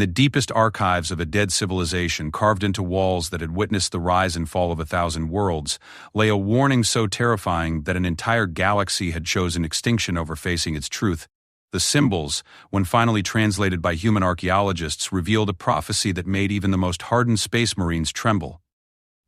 the deepest archives of a dead civilization, carved into walls that had witnessed the rise and fall of 1,000 worlds, lay a warning so terrifying that an entire galaxy had chosen extinction over facing its truth. The symbols, when finally translated by human archaeologists, revealed a prophecy that made even the most hardened space marines tremble.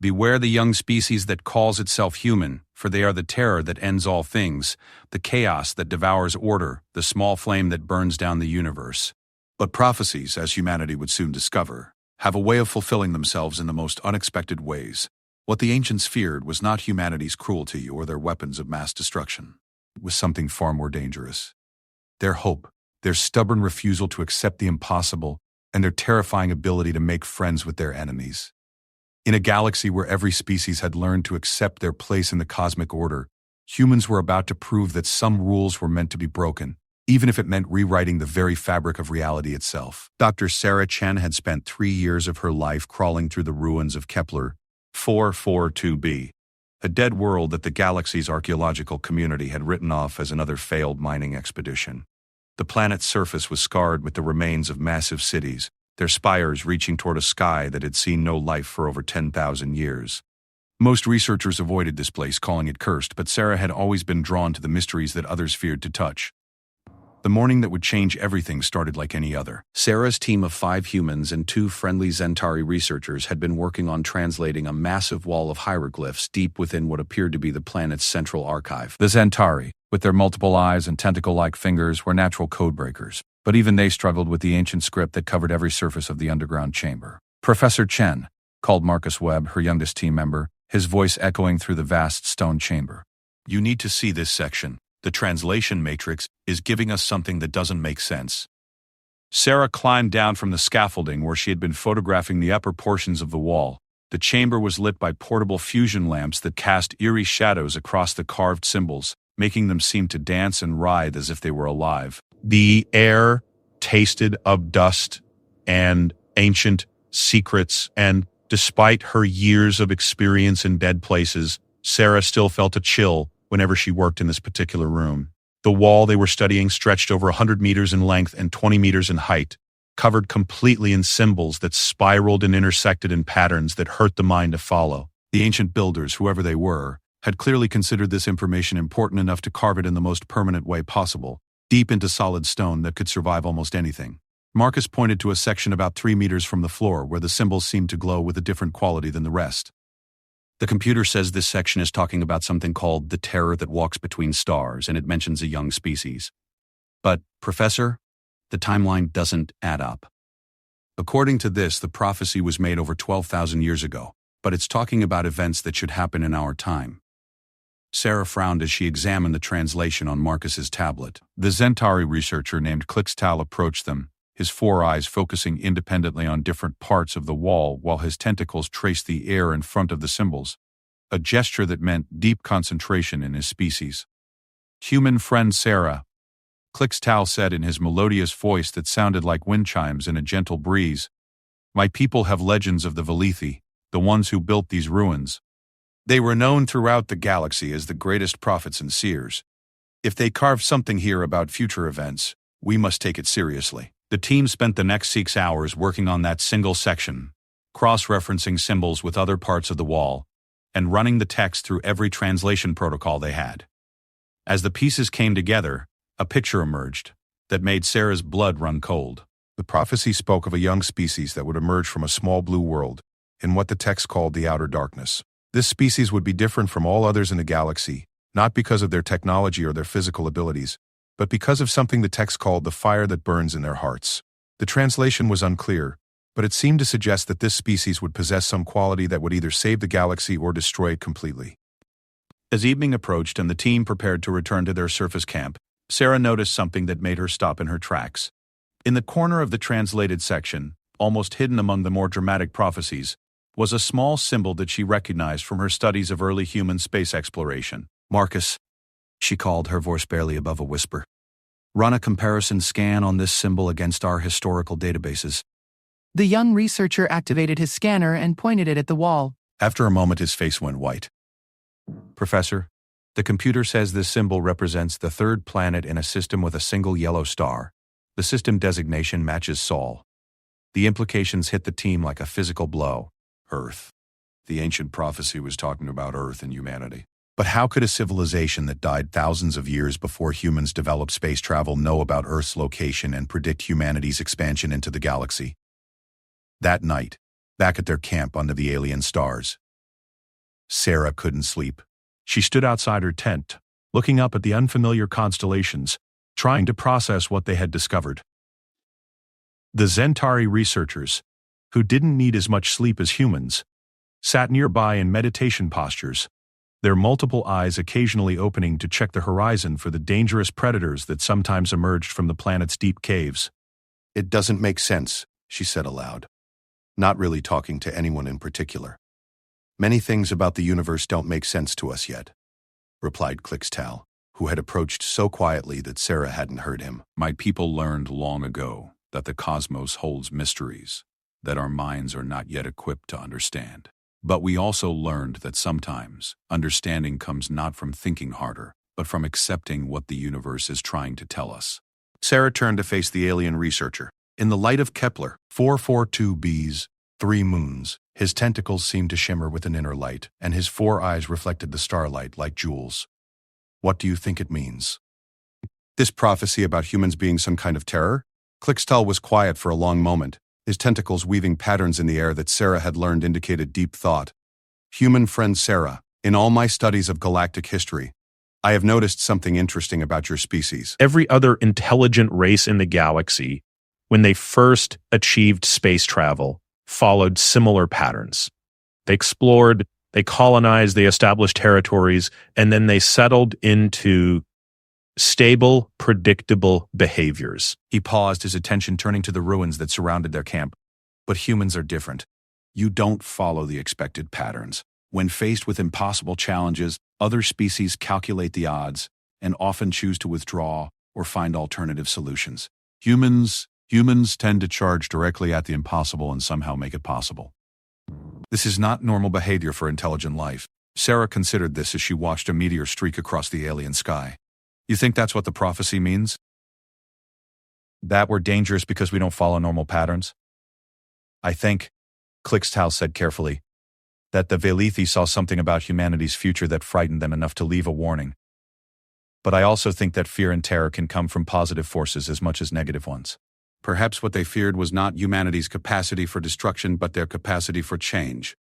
Beware the young species that calls itself human, for they are the terror that ends all things, the chaos that devours order, the small flame that burns down the universe. But prophecies, as humanity would soon discover, have a way of fulfilling themselves in the most unexpected ways. What the ancients feared was not humanity's cruelty or their weapons of mass destruction. It was something far more dangerous. Their hope, their stubborn refusal to accept the impossible, and their terrifying ability to make friends with their enemies. In a galaxy where every species had learned to accept their place in the cosmic order, humans were about to prove that some rules were meant to be broken, even if it meant rewriting the very fabric of reality itself. Dr. Sarah Chen had spent 3 years of her life crawling through the ruins of Kepler 442b, a dead world that the galaxy's archaeological community had written off as another failed mining expedition. The planet's surface was scarred with the remains of massive cities, their spires reaching toward a sky that had seen no life for over 10,000 years. Most researchers avoided this place, calling it cursed, but Sarah had always been drawn to the mysteries that others feared to touch. The morning that would change everything started like any other. Sarah's team of 5 humans and 2 friendly Zentari researchers had been working on translating a massive wall of hieroglyphs deep within what appeared to be the planet's central archive. The Zentari, with their multiple eyes and tentacle-like fingers, were natural codebreakers, but even they struggled with the ancient script that covered every surface of the underground chamber. Professor Chen called Marcus Webb, her youngest team member, his voice echoing through the vast stone chamber. "You need to see this section. The translation matrix is giving us something that doesn't make sense." Sarah climbed down from the scaffolding where she had been photographing the upper portions of the wall. The chamber was lit by portable fusion lamps that cast eerie shadows across the carved symbols, making them seem to dance and writhe as if they were alive. The air tasted of dust and ancient secrets, and despite her years of experience in dead places, Sarah still felt a chill whenever she worked in this particular room. The wall they were studying stretched over 100 meters in length and 20 meters in height, covered completely in symbols that spiraled and intersected in patterns that hurt the mind to follow. The ancient builders, whoever they were, had clearly considered this information important enough to carve it in the most permanent way possible, deep into solid stone that could survive almost anything. Marcus pointed to a section about 3 meters from the floor where the symbols seemed to glow with a different quality than the rest. "The computer says this section is talking about something called the terror that walks between stars, and it mentions a young species. But, Professor, the timeline doesn't add up. According to this, the prophecy was made over 12,000 years ago, but it's talking about events that should happen in our time." Sarah frowned as she examined the translation on Marcus's tablet. The Zentari researcher named Clixtal approached them, his 4 eyes focusing independently on different parts of the wall while his tentacles traced the air in front of the symbols, a gesture that meant deep concentration in his species. "Human friend Sarah," Clixtal said in his melodious voice that sounded like wind chimes in a gentle breeze, "my people have legends of the Valithi, the ones who built these ruins. They were known throughout the galaxy as the greatest prophets and seers. If they carved something here about future events, we must take it seriously." The team spent the next 6 hours working on that single section, cross-referencing symbols with other parts of the wall, and running the text through every translation protocol they had. As the pieces came together, a picture emerged that made Sarah's blood run cold. The prophecy spoke of a young species that would emerge from a small blue world, in what the text called the outer darkness. This species would be different from all others in the galaxy, not because of their technology or their physical abilities, but because of something the text called the fire that burns in their hearts. The translation was unclear, but it seemed to suggest that this species would possess some quality that would either save the galaxy or destroy it completely. As evening approached and the team prepared to return to their surface camp, Sarah noticed something that made her stop in her tracks. In the corner of the translated section, almost hidden among the more dramatic prophecies, was a small symbol that she recognized from her studies of early human space exploration. "Marcus," she called, her voice barely above a whisper, "run a comparison scan on this symbol against our historical databases." The young researcher activated his scanner and pointed it at the wall. After a moment, his face went white. "Professor, the computer says this symbol represents the 3rd planet in a system with a single yellow star. The system designation matches Sol." The implications hit the team like a physical blow. Earth. The ancient prophecy was talking about Earth and humanity. But how could a civilization that died thousands of years before humans developed space travel know about Earth's location and predict humanity's expansion into the galaxy? That night, back at their camp under the alien stars, Sarah couldn't sleep. She stood outside her tent, looking up at the unfamiliar constellations, trying to process what they had discovered. The Zentari researchers, who didn't need as much sleep as humans, sat nearby in meditation postures, their multiple eyes occasionally opening to check the horizon for the dangerous predators that sometimes emerged from the planet's deep caves. "It doesn't make sense," she said aloud, not really talking to anyone in particular. "Many things about the universe don't make sense to us yet," replied Clixtal, who had approached so quietly that Sarah hadn't heard him. "My people learned long ago that the cosmos holds mysteries that our minds are not yet equipped to understand. But we also learned that sometimes understanding comes not from thinking harder, but from accepting what the universe is trying to tell us." Sarah turned to face the alien researcher. In the light of Kepler 442b's 3 moons, his tentacles seemed to shimmer with an inner light, and his 4 eyes reflected the starlight like jewels. "What do you think it means?" "This prophecy about humans being some kind of terror?" Clixtal was quiet for a long moment, his tentacles weaving patterns in the air that Sarah had learned indicated deep thought. "Human friend Sarah, in all my studies of galactic history, I have noticed something interesting about your species." Every other intelligent race in the galaxy, when they first achieved space travel, followed similar patterns. They explored, they colonized, they established territories, and then they settled into stable, predictable behaviors. He paused, his attention turning to the ruins that surrounded their camp. "But humans are different. You don't follow the expected patterns. When faced with impossible challenges, other species calculate the odds and often choose to withdraw or find alternative solutions. Humans tend to charge directly at the impossible and somehow make it possible. This is not normal behavior for intelligent life." Sarah considered this as she watched a meteor streak across the alien sky. "You think that's what the prophecy means? That we're dangerous because we don't follow normal patterns?" "I think," Clixtal said carefully, "that the Velithi saw something about humanity's future that frightened them enough to leave a warning. But I also think that fear and terror can come from positive forces as much as negative ones. Perhaps what they feared was not humanity's capacity for destruction but their capacity for change."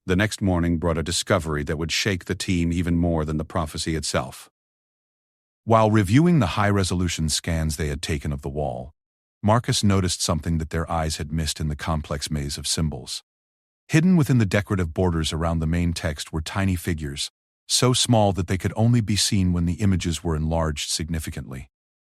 The next morning brought a discovery that would shake the team even more than the prophecy itself. While reviewing the high-resolution scans they had taken of the wall, Marcus noticed something that their eyes had missed in the complex maze of symbols. Hidden within the decorative borders around the main text were tiny figures, so small that they could only be seen when the images were enlarged significantly.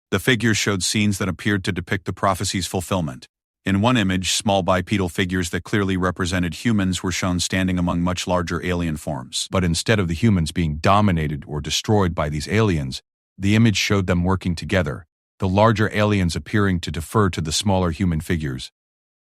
The figures showed scenes that appeared to depict the prophecy's fulfillment. In one image, small bipedal figures that clearly represented humans were shown standing among much larger alien forms. But instead of the humans being dominated or destroyed by these aliens, the image showed them working together, the larger aliens appearing to defer to the smaller human figures.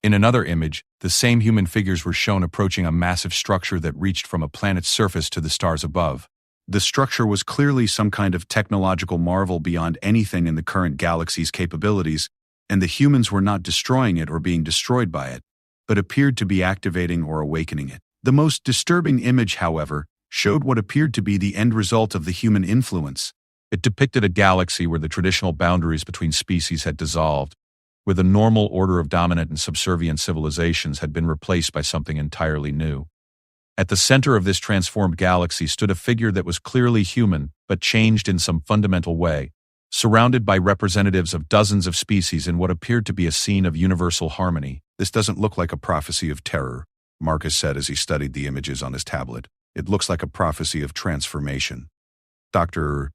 In another image, the same human figures were shown approaching a massive structure that reached from a planet's surface to the stars above. The structure was clearly some kind of technological marvel beyond anything in the current galaxy's capabilities, and the humans were not destroying it or being destroyed by it, but appeared to be activating or awakening it. The most disturbing image, however, showed what appeared to be the end result of the human influence. It depicted a galaxy where the traditional boundaries between species had dissolved, where the normal order of dominant and subservient civilizations had been replaced by something entirely new. At the center of this transformed galaxy stood a figure that was clearly human, but changed in some fundamental way, surrounded by representatives of dozens of species in what appeared to be a scene of universal harmony. "This doesn't look like a prophecy of terror," Marcus said as he studied the images on his tablet. "It looks like a prophecy of transformation." Dr.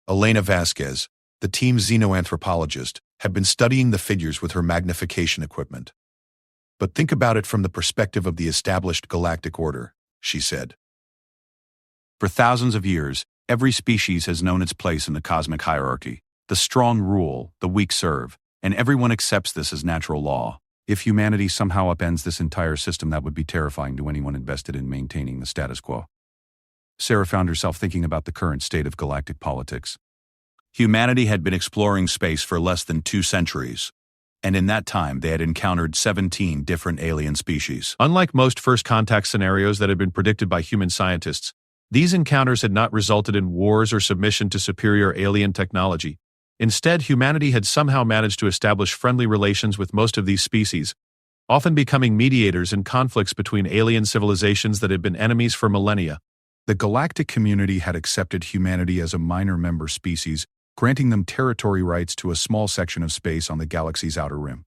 Elena Vasquez, the team's xenoanthropologist, had been studying the figures with her magnification equipment. "But think about it from the perspective of the established galactic order," she said. "For thousands of years, every species has known its place in the cosmic hierarchy. The strong rule, the weak serve, and everyone accepts this as natural law. If humanity somehow upends this entire system, that would be terrifying to anyone invested in maintaining the status quo." Sarah found herself thinking about the current state of galactic politics. Humanity had been exploring space for less than 2 centuries. and in that time they had encountered 17 different alien species. Unlike most first contact scenarios that had been predicted by human scientists, these encounters had not resulted in wars or submission to superior alien technology. Instead, humanity had somehow managed to establish friendly relations with most of these species, often becoming mediators in conflicts between alien civilizations that had been enemies for millennia. The galactic community had accepted humanity as a minor member species, granting them territory rights to a small section of space on the galaxy's outer rim.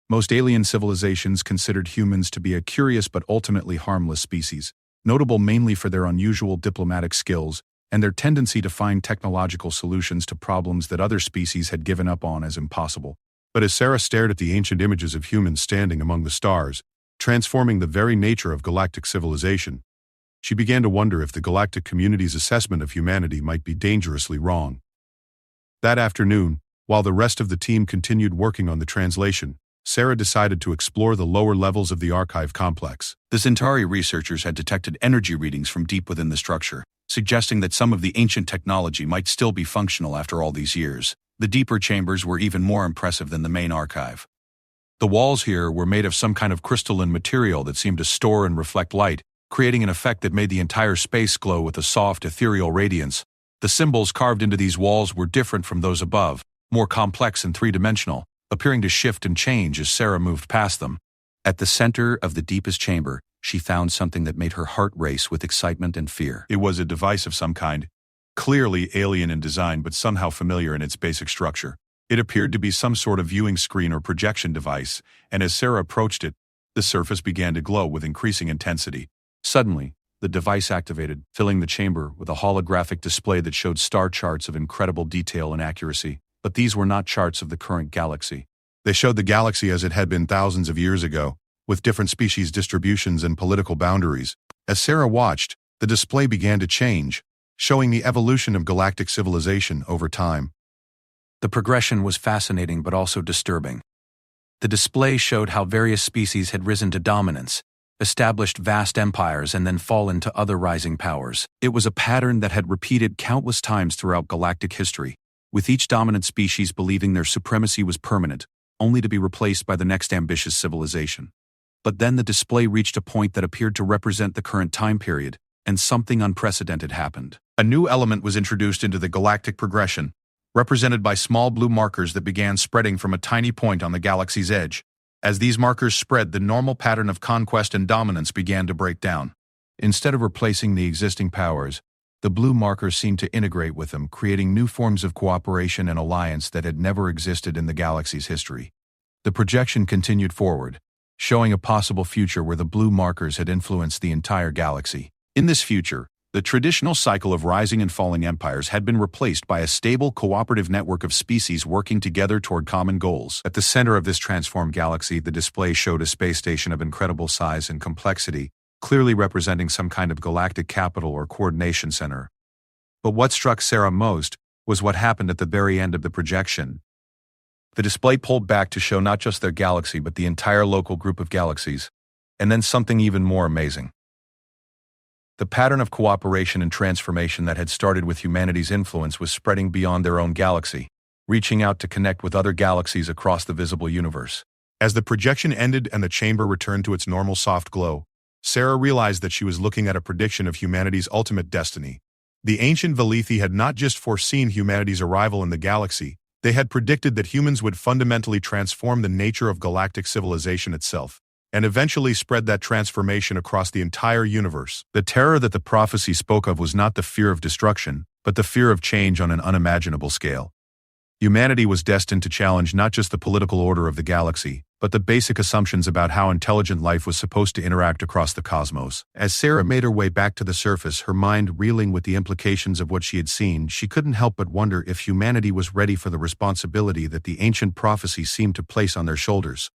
Most alien civilizations considered humans to be a curious but ultimately harmless species, notable mainly for their unusual diplomatic skills and their tendency to find technological solutions to problems that other species had given up on as impossible. But as Sarah stared at the ancient images of humans standing among the stars, transforming the very nature of galactic civilization, she began to wonder if the galactic community's assessment of humanity might be dangerously wrong. That afternoon, while the rest of the team continued working on the translation, Sarah decided to explore the lower levels of the archive complex. The Centauri researchers had detected energy readings from deep within the structure, suggesting that some of the ancient technology might still be functional after all these years. The deeper chambers were even more impressive than the main archive. The walls here were made of some kind of crystalline material that seemed to store and reflect light, creating an effect that made the entire space glow with a soft, ethereal radiance. The symbols carved into these walls were different from those above, more complex and three-dimensional, appearing to shift and change as Sarah moved past them. At the center of the deepest chamber, she found something that made her heart race with excitement and fear. It was a device of some kind, clearly alien in design but somehow familiar in its basic structure. It appeared to be some sort of viewing screen or projection device, and as Sarah approached it, the surface began to glow with increasing intensity. Suddenly, the device activated, filling the chamber with a holographic display that showed star charts of incredible detail and accuracy. But these were not charts of the current galaxy. They showed the galaxy as it had been thousands of years ago, with different species distributions and political boundaries. As Sarah watched, the display began to change, showing the evolution of galactic civilization over time. The progression was fascinating but also disturbing. The display showed how various species had risen to dominance, established vast empires, and then fallen to other rising powers. It was a pattern that had repeated countless times throughout galactic history, with each dominant species believing their supremacy was permanent, only to be replaced by the next ambitious civilization. But then the display reached a point that appeared to represent the current time period, and something unprecedented happened. A new element was introduced into the galactic progression, represented by small blue markers that began spreading from a tiny point on the galaxy's edge. As these markers spread, the normal pattern of conquest and dominance began to break down. Instead of replacing the existing powers, the blue markers seemed to integrate with them, creating new forms of cooperation and alliance that had never existed in the galaxy's history. The projection continued forward, showing a possible future where the blue markers had influenced the entire galaxy. In this future, the traditional cycle of rising and falling empires had been replaced by a stable, cooperative network of species working together toward common goals. At the center of this transformed galaxy, the display showed a space station of incredible size and complexity, clearly representing some kind of galactic capital or coordination center. But what struck Sarah most was what happened at the very end of the projection. The display pulled back to show not just their galaxy but the entire local group of galaxies, and then something even more amazing. The pattern of cooperation and transformation that had started with humanity's influence was spreading beyond their own galaxy, reaching out to connect with other galaxies across the visible universe. As the projection ended and the chamber returned to its normal soft glow, Sarah realized that she was looking at a prediction of humanity's ultimate destiny. The ancient Valithi had not just foreseen humanity's arrival in the galaxy, they had predicted that humans would fundamentally transform the nature of galactic civilization itself, and eventually spread that transformation across the entire universe. The terror that the prophecy spoke of was not the fear of destruction, but the fear of change on an unimaginable scale. Humanity was destined to challenge not just the political order of the galaxy, but the basic assumptions about how intelligent life was supposed to interact across the cosmos. As Sarah made her way back to the surface, her mind reeling with the implications of what she had seen, she couldn't help but wonder if humanity was ready for the responsibility that the ancient prophecy seemed to place on their shoulders.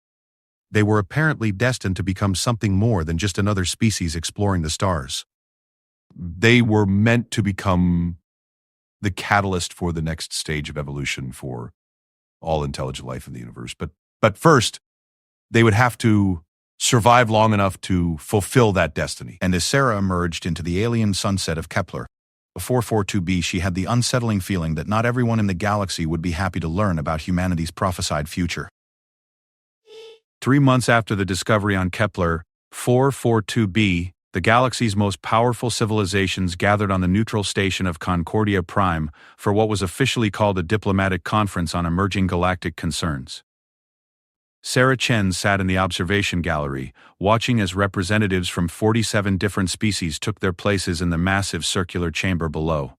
They were apparently destined to become something more than just another species exploring the stars. They were meant to become the catalyst for the next stage of evolution for all intelligent life in the universe. But first, they would have to survive long enough to fulfill that destiny. And as Sarah emerged into the alien sunset of Kepler, 442b, she had the unsettling feeling that not everyone in the galaxy would be happy to learn about humanity's prophesied future. 3 months after the discovery on Kepler 442b, the galaxy's most powerful civilizations gathered on the neutral station of Concordia Prime for what was officially called a diplomatic conference on emerging galactic concerns. Sarah Chen sat in the observation gallery, watching as representatives from 47 different species took their places in the massive circular chamber below.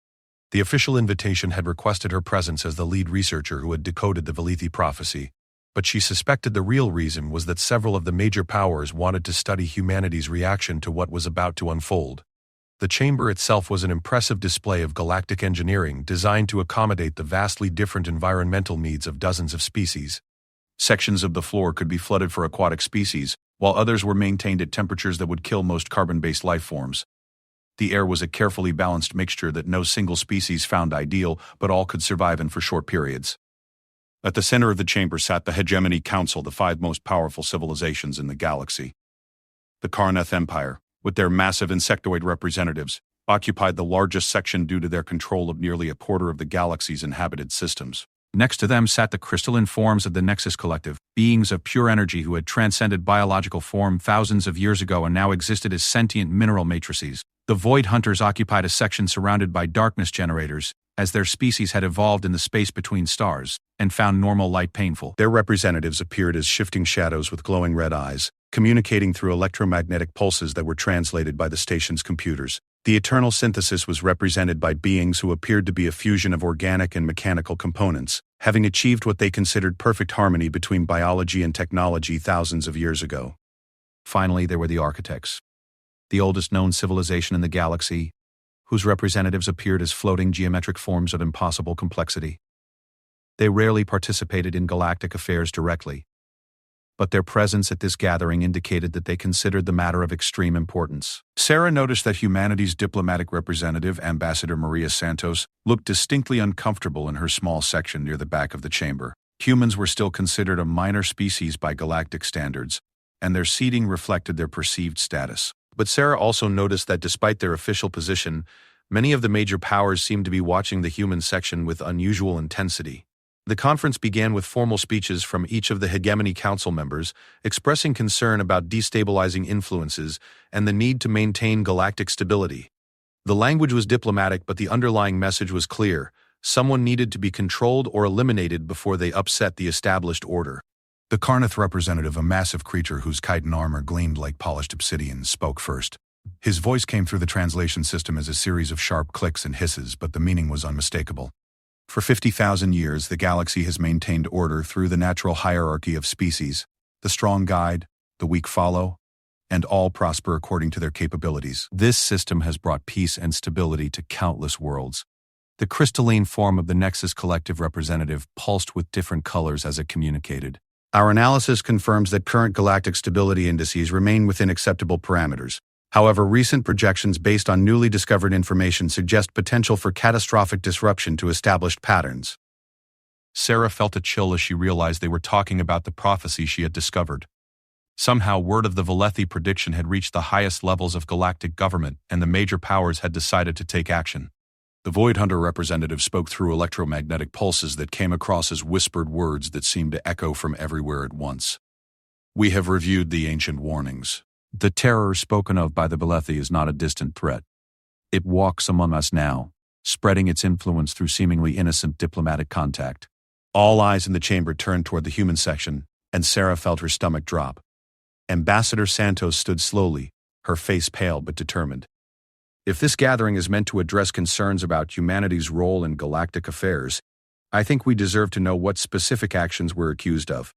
The official invitation had requested her presence as the lead researcher who had decoded the Valithi prophecy, but she suspected the real reason was that several of the major powers wanted to study humanity's reaction to what was about to unfold. The chamber itself was an impressive display of galactic engineering designed to accommodate the vastly different environmental needs of dozens of species. Sections of the floor could be flooded for aquatic species, while others were maintained at temperatures that would kill most carbon-based life forms. The air was a carefully balanced mixture that no single species found ideal, but all could survive in for short periods. At the center of the chamber sat the Hegemony Council, the 5 most powerful civilizations in the galaxy. The Karnath Empire, with their massive insectoid representatives, occupied the largest section due to their control of nearly a quarter of the galaxy's inhabited systems. Next to them sat the crystalline forms of the Nexus Collective, beings of pure energy who had transcended biological form thousands of years ago and now existed as sentient mineral matrices. The Void Hunters occupied a section surrounded by darkness generators, as their species had evolved in the space between stars, and found normal light painful. Their representatives appeared as shifting shadows with glowing red eyes, communicating through electromagnetic pulses that were translated by the station's computers. The Eternal Synthesis was represented by beings who appeared to be a fusion of organic and mechanical components, having achieved what they considered perfect harmony between biology and technology thousands of years ago. Finally, there were the Architects, the oldest known civilization in the galaxy, whose representatives appeared as floating geometric forms of impossible complexity. They rarely participated in galactic affairs directly, but their presence at this gathering indicated that they considered the matter of extreme importance. Sarah noticed that humanity's diplomatic representative, Ambassador Maria Santos, looked distinctly uncomfortable in her small section near the back of the chamber. Humans were still considered a minor species by galactic standards, and their seating reflected their perceived status. But Sarah also noticed that despite their official position, many of the major powers seemed to be watching the human section with unusual intensity. The conference began with formal speeches from each of the Hegemony Council members, expressing concern about destabilizing influences and the need to maintain galactic stability. The language was diplomatic, but the underlying message was clear: someone needed to be controlled or eliminated before they upset the established order. The Karnath representative, a massive creature whose chitin armor gleamed like polished obsidian, spoke first. His voice came through the translation system as a series of sharp clicks and hisses, but the meaning was unmistakable. For 50,000 years, the galaxy has maintained order through the natural hierarchy of species. The strong guide, the weak follow, and all prosper according to their capabilities. This system has brought peace and stability to countless worlds. The crystalline form of the Nexus Collective representative pulsed with different colors as it communicated. Our analysis confirms that current galactic stability indices remain within acceptable parameters. However, recent projections based on newly discovered information suggest potential for catastrophic disruption to established patterns. Sarah felt a chill as she realized they were talking about the prophecy she had discovered. Somehow, word of the Valithi prediction had reached the highest levels of galactic government, and the major powers had decided to take action. The Void Hunter representative spoke through electromagnetic pulses that came across as whispered words that seemed to echo from everywhere at once. We have reviewed the ancient warnings. The terror spoken of by the Valithi is not a distant threat. It walks among us now, spreading its influence through seemingly innocent diplomatic contact. All eyes in the chamber turned toward the human section, and Sarah felt her stomach drop. Ambassador Santos stood slowly, her face pale but determined. If this gathering is meant to address concerns about humanity's role in galactic affairs, I think we deserve to know what specific actions we're accused of.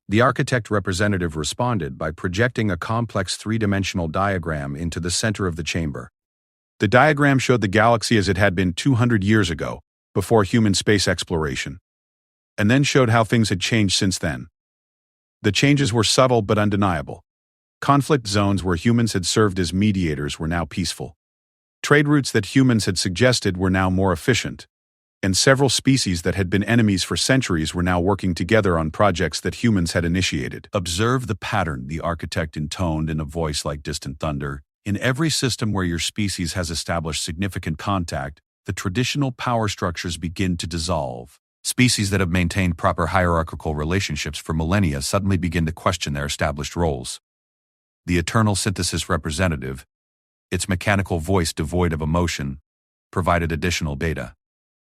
The architect representative responded by projecting a complex three-dimensional diagram into the center of the chamber. The diagram showed the galaxy as it had been 200 years ago, before human space exploration, and then showed how things had changed since then. The changes were subtle but undeniable. Conflict zones where humans had served as mediators were now peaceful. Trade routes that humans had suggested were now more efficient, and several species that had been enemies for centuries were now working together on projects that humans had initiated. Observe the pattern, the architect intoned in a voice like distant thunder. In every system where your species has established significant contact, the traditional power structures begin to dissolve. Species that have maintained proper hierarchical relationships for millennia suddenly begin to question their established roles. The eternal synthesis representative, its mechanical voice devoid of emotion, provided additional data.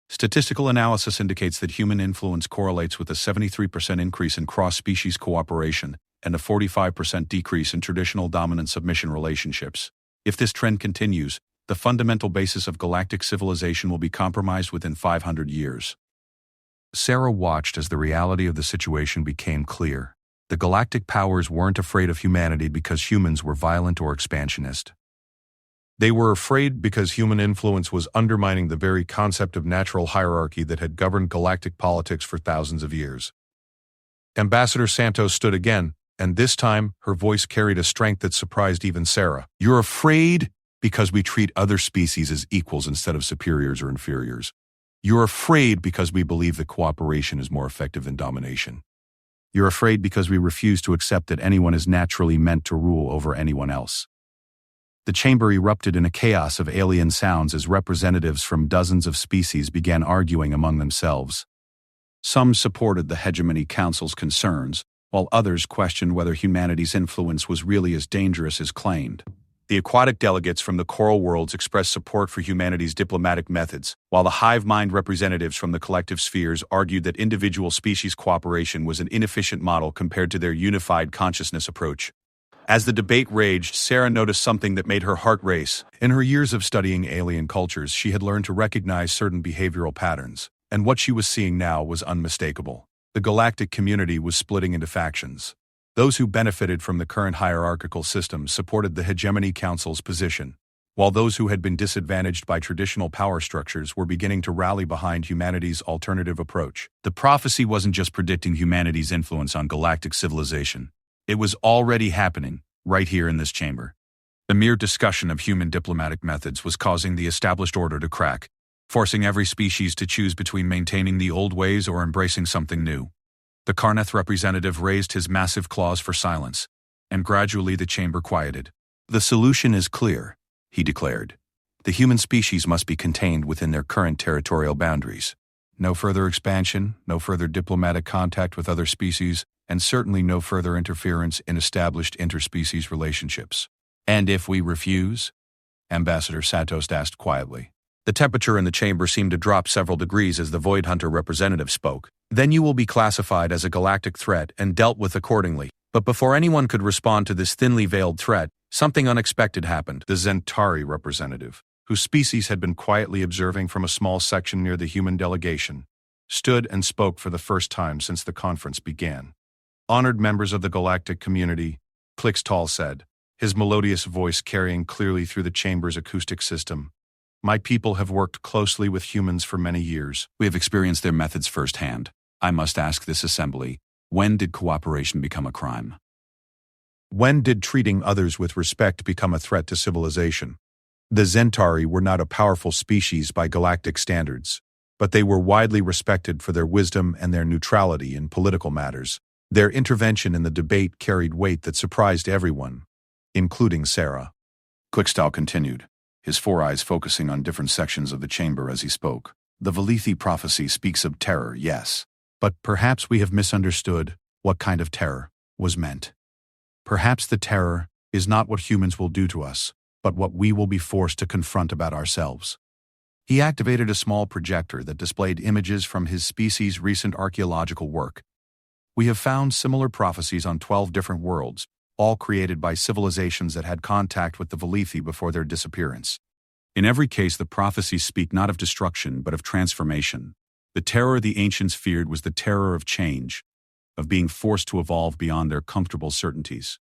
Statistical analysis indicates that human influence correlates with a 73% increase in cross-species cooperation and a 45% decrease in traditional dominant-submission relationships. If this trend continues, the fundamental basis of galactic civilization will be compromised within 500 years. Sarah watched as the reality of the situation became clear. The galactic powers weren't afraid of humanity because humans were violent or expansionist. They were afraid because human influence was undermining the very concept of natural hierarchy that had governed galactic politics for thousands of years. Ambassador Santos stood again, and this time her voice carried a strength that surprised even Sarah. "You're afraid because we treat other species as equals instead of superiors or inferiors. You're afraid because we believe that cooperation is more effective than domination. You're afraid because we refuse to accept that anyone is naturally meant to rule over anyone else." The chamber erupted in a chaos of alien sounds as representatives from dozens of species began arguing among themselves. Some supported the Hegemony Council's concerns, while others questioned whether humanity's influence was really as dangerous as claimed. The aquatic delegates from the coral worlds expressed support for humanity's diplomatic methods, while the hive mind representatives from the collective spheres argued that individual species cooperation was an inefficient model compared to their unified consciousness approach. As the debate raged, Sarah noticed something that made her heart race. In her years of studying alien cultures, she had learned to recognize certain behavioral patterns, and what she was seeing now was unmistakable. The galactic community was splitting into factions. Those who benefited from the current hierarchical system supported the Hegemony Council's position, while those who had been disadvantaged by traditional power structures were beginning to rally behind humanity's alternative approach. The prophecy wasn't just predicting humanity's influence on galactic civilization. It was already happening, right here in this chamber. The mere discussion of human diplomatic methods was causing the established order to crack, forcing every species to choose between maintaining the old ways or embracing something new. The Karnath representative raised his massive claws for silence, and gradually the chamber quieted. "The solution is clear," he declared. "The human species must be contained within their current territorial boundaries. No further expansion, no further diplomatic contact with other species, and certainly no further interference in established interspecies relationships." "And if we refuse?" Ambassador Santos asked quietly. The temperature in the chamber seemed to drop several degrees as the Void Hunter representative spoke. "Then you will be classified as a galactic threat and dealt with accordingly." But before anyone could respond to this thinly veiled threat, something unexpected happened. The Zentari representative, whose species had been quietly observing from a small section near the human delegation, stood and spoke for the first time since the conference began. "Honored members of the galactic community," Klixtal said, his melodious voice carrying clearly through the chamber's acoustic system. "My people have worked closely with humans for many years. We have experienced their methods firsthand. I must ask this assembly, when did cooperation become a crime? When did treating others with respect become a threat to civilization?" The Zentari were not a powerful species by galactic standards, but they were widely respected for their wisdom and their neutrality in political matters. Their intervention in the debate carried weight that surprised everyone, including Sarah. Quickstyle continued, his four eyes focusing on different sections of the chamber as he spoke. "The Valithi prophecy speaks of terror, yes, but perhaps we have misunderstood what kind of terror was meant. Perhaps the terror is not what humans will do to us, but what we will be forced to confront about ourselves." He activated a small projector that displayed images from his species' recent archaeological work. "We have found similar prophecies on 12 different worlds, all created by civilizations that had contact with the Valithi before their disappearance. In every case, the prophecies speak not of destruction, but of transformation. The terror the ancients feared was the terror of change, of being forced to evolve beyond their comfortable certainties.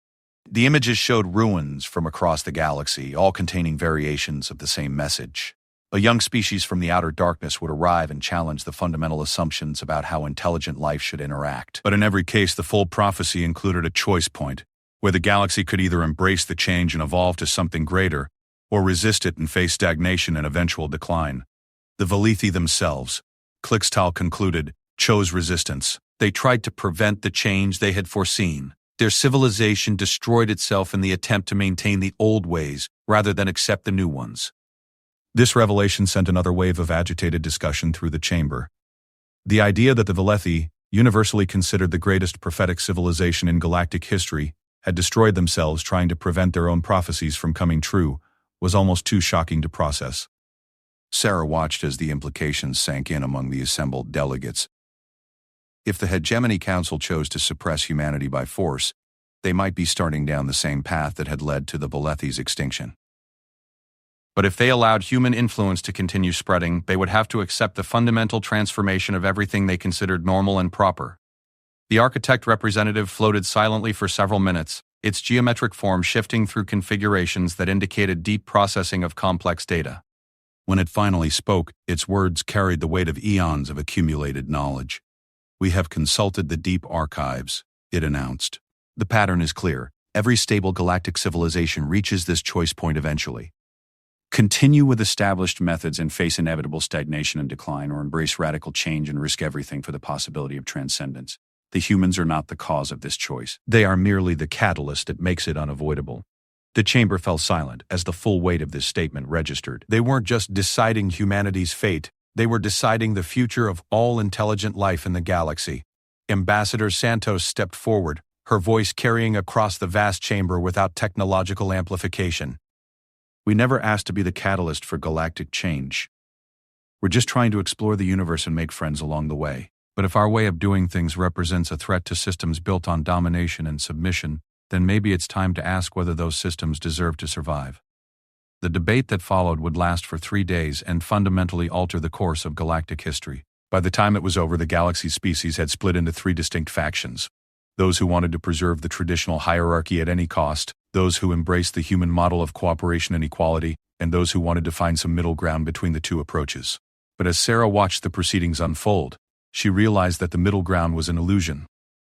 The images showed ruins from across the galaxy, all containing variations of the same message. A young species from the outer darkness would arrive and challenge the fundamental assumptions about how intelligent life should interact. But in every case, the full prophecy included a choice point, where the galaxy could either embrace the change and evolve to something greater, or resist it and face stagnation and eventual decline. The Valithi themselves, Klixtal concluded, chose resistance. They tried to prevent the change they had foreseen. Their civilization destroyed itself in the attempt to maintain the old ways rather than accept the new ones. This revelation sent another wave of agitated discussion through the chamber. The idea that the Velethi, universally considered the greatest prophetic civilization in galactic history, had destroyed themselves trying to prevent their own prophecies from coming true, was almost too shocking to process. Sarah watched as the implications sank in among the assembled delegates. If the Hegemony Council chose to suppress humanity by force, they might be starting down the same path that had led to the Velethi's extinction. But if they allowed human influence to continue spreading, they would have to accept the fundamental transformation of everything they considered normal and proper. The architect representative floated silently for several minutes, its geometric form shifting through configurations that indicated deep processing of complex data. When it finally spoke, its words carried the weight of eons of accumulated knowledge. "We have consulted the deep archives," it announced. "The pattern is clear. Every stable galactic civilization reaches this choice point eventually. Continue with established methods and face inevitable stagnation and decline, or embrace radical change and risk everything for the possibility of transcendence. The humans are not the cause of this choice. They are merely the catalyst that makes it unavoidable." The chamber fell silent as the full weight of this statement registered. They weren't just deciding humanity's fate, they were deciding the future of all intelligent life in the galaxy. Ambassador Santos stepped forward, her voice carrying across the vast chamber without technological amplification. "We never asked to be the catalyst for galactic change. We're just trying to explore the universe and make friends along the way. But if our way of doing things represents a threat to systems built on domination and submission, then maybe it's time to ask whether those systems deserve to survive." The debate that followed would last for 3 days and fundamentally alter the course of galactic history. By the time it was over, the galaxy's species had split into 3 distinct factions. Those who wanted to preserve the traditional hierarchy at any cost, those who embraced the human model of cooperation and equality, and those who wanted to find some middle ground between the two approaches. But as Sarah watched the proceedings unfold, she realized that the middle ground was an illusion.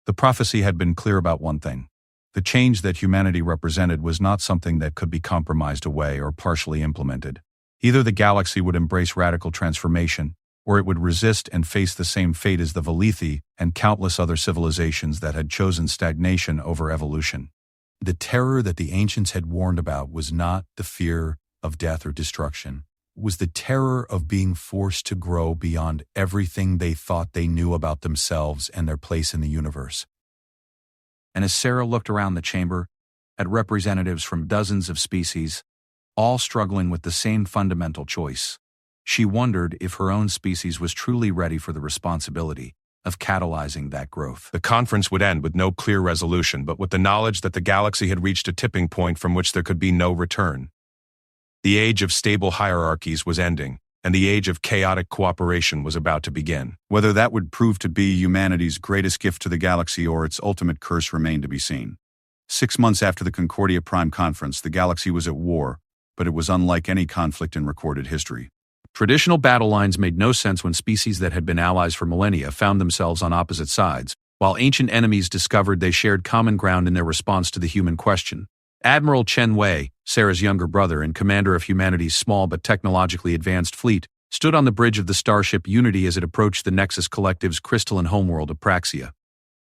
The prophecy had been clear about one thing. The change that humanity represented was not something that could be compromised away or partially implemented. Either the galaxy would embrace radical transformation, or it would resist and face the same fate as the Velethi and countless other civilizations that had chosen stagnation over evolution. The terror that the ancients had warned about was not the fear of death or destruction. It was the terror of being forced to grow beyond everything they thought they knew about themselves and their place in the universe. And as Sarah looked around the chamber, at representatives from dozens of species, all struggling with the same fundamental choice, she wondered if her own species was truly ready for the responsibility of catalyzing that growth. The conference would end with no clear resolution, but with the knowledge that the galaxy had reached a tipping point from which there could be no return. The age of stable hierarchies was ending, and the age of chaotic cooperation was about to begin. Whether that would prove to be humanity's greatest gift to the galaxy or its ultimate curse remained to be seen. 6 months after the Concordia Prime Conference, the galaxy was at war, but it was unlike any conflict in recorded history. Traditional battle lines made no sense when species that had been allies for millennia found themselves on opposite sides, while ancient enemies discovered they shared common ground in their response to the human question. Admiral Chen Wei, Sarah's younger brother and commander of humanity's small but technologically advanced fleet, stood on the bridge of the starship Unity as it approached the Nexus Collective's crystalline homeworld Apraxia.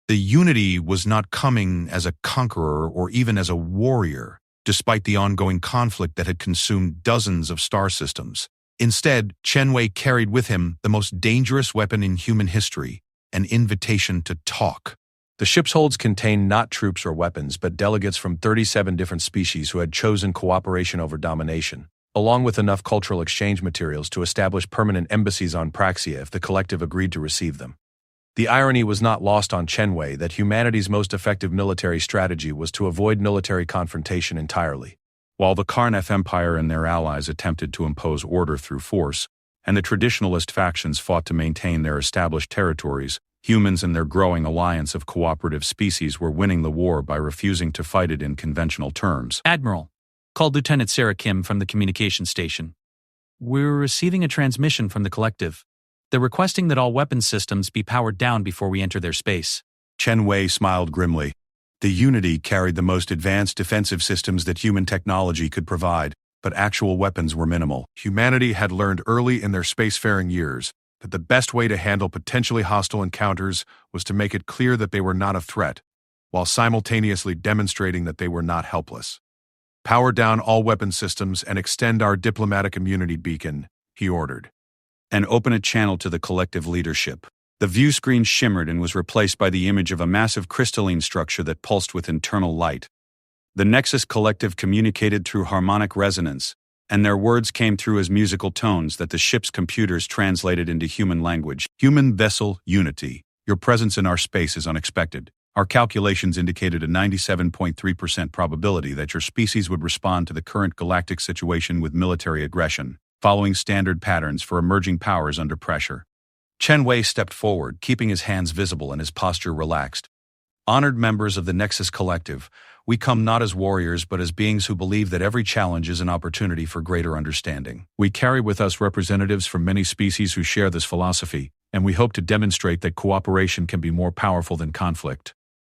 The Unity was not coming as a conqueror or even as a warrior, despite the ongoing conflict that had consumed dozens of star systems. Instead, Chen Wei carried with him the most dangerous weapon in human history, an invitation to talk. The ship's holds contained not troops or weapons, but delegates from 37 different species who had chosen cooperation over domination, along with enough cultural exchange materials to establish permanent embassies on Praxia if the collective agreed to receive them. The irony was not lost on Chen Wei that humanity's most effective military strategy was to avoid military confrontation entirely. While the Karneth Empire and their allies attempted to impose order through force, and the traditionalist factions fought to maintain their established territories, humans and their growing alliance of cooperative species were winning the war by refusing to fight it in conventional terms. "Admiral," called Lieutenant Sarah Kim from the communication station. "We're receiving a transmission from the collective. They're requesting that all weapon systems be powered down before we enter their space." Chen Wei smiled grimly. The Unity carried the most advanced defensive systems that human technology could provide, but actual weapons were minimal. Humanity had learned early in their spacefaring years that the best way to handle potentially hostile encounters was to make it clear that they were not a threat, while simultaneously demonstrating that they were not helpless. "Power down all weapon systems and extend our diplomatic immunity beacon," he ordered. "And open a channel to the collective leadership. The view screen shimmered and was replaced by the image of a massive crystalline structure that pulsed with internal light. The Nexus Collective communicated through harmonic resonance, and their words came through as musical tones that the ship's computers translated into human language. Human vessel Unity, your presence in our space is unexpected. Our calculations indicated a 97.3% probability that your species would respond to the current galactic situation with military aggression, following standard patterns for emerging powers under pressure. Chen Wei stepped forward, keeping his hands visible and his posture relaxed. Honored members of the Nexus Collective, we come not as warriors but as beings who believe that every challenge is an opportunity for greater understanding. We carry with us representatives from many species who share this philosophy, and we hope to demonstrate that cooperation can be more powerful than conflict.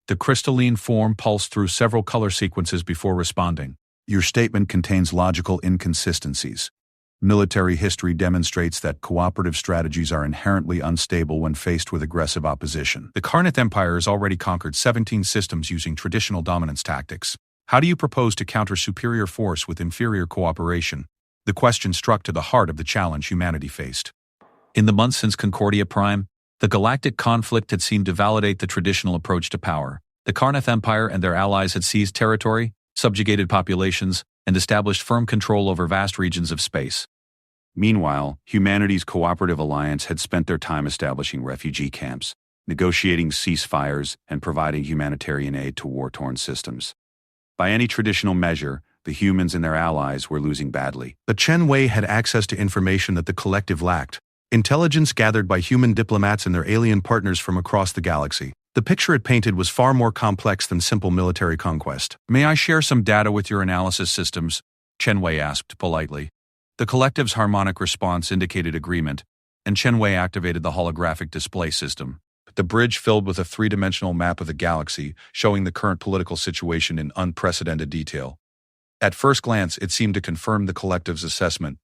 The crystalline form pulsed through several color sequences before responding. Your statement contains logical inconsistencies. Military history demonstrates that cooperative strategies are inherently unstable when faced with aggressive opposition. The Karnath Empire has already conquered 17 systems using traditional dominance tactics. How do you propose to counter superior force with inferior cooperation? The question struck to the heart of the challenge humanity faced. In the months since Concordia Prime, the galactic conflict had seemed to validate the traditional approach to power. The Karnath Empire and their allies had seized territory, subjugated populations, and established firm control over vast regions of space. Meanwhile, humanity's cooperative alliance had spent their time establishing refugee camps, negotiating ceasefires, and providing humanitarian aid to war-torn systems. By any traditional measure, the humans and their allies were losing badly. But Chen Wei had access to information that the collective lacked. Intelligence gathered by human diplomats and their alien partners from across the galaxy. The picture it painted was far more complex than simple military conquest. May I share some data with your analysis systems? Chen Wei asked politely. The collective's harmonic response indicated agreement, and Chen Wei activated the holographic display system. The bridge filled with a three-dimensional map of the galaxy, showing the current political situation in unprecedented detail. At first glance, it seemed to confirm the collective's assessment.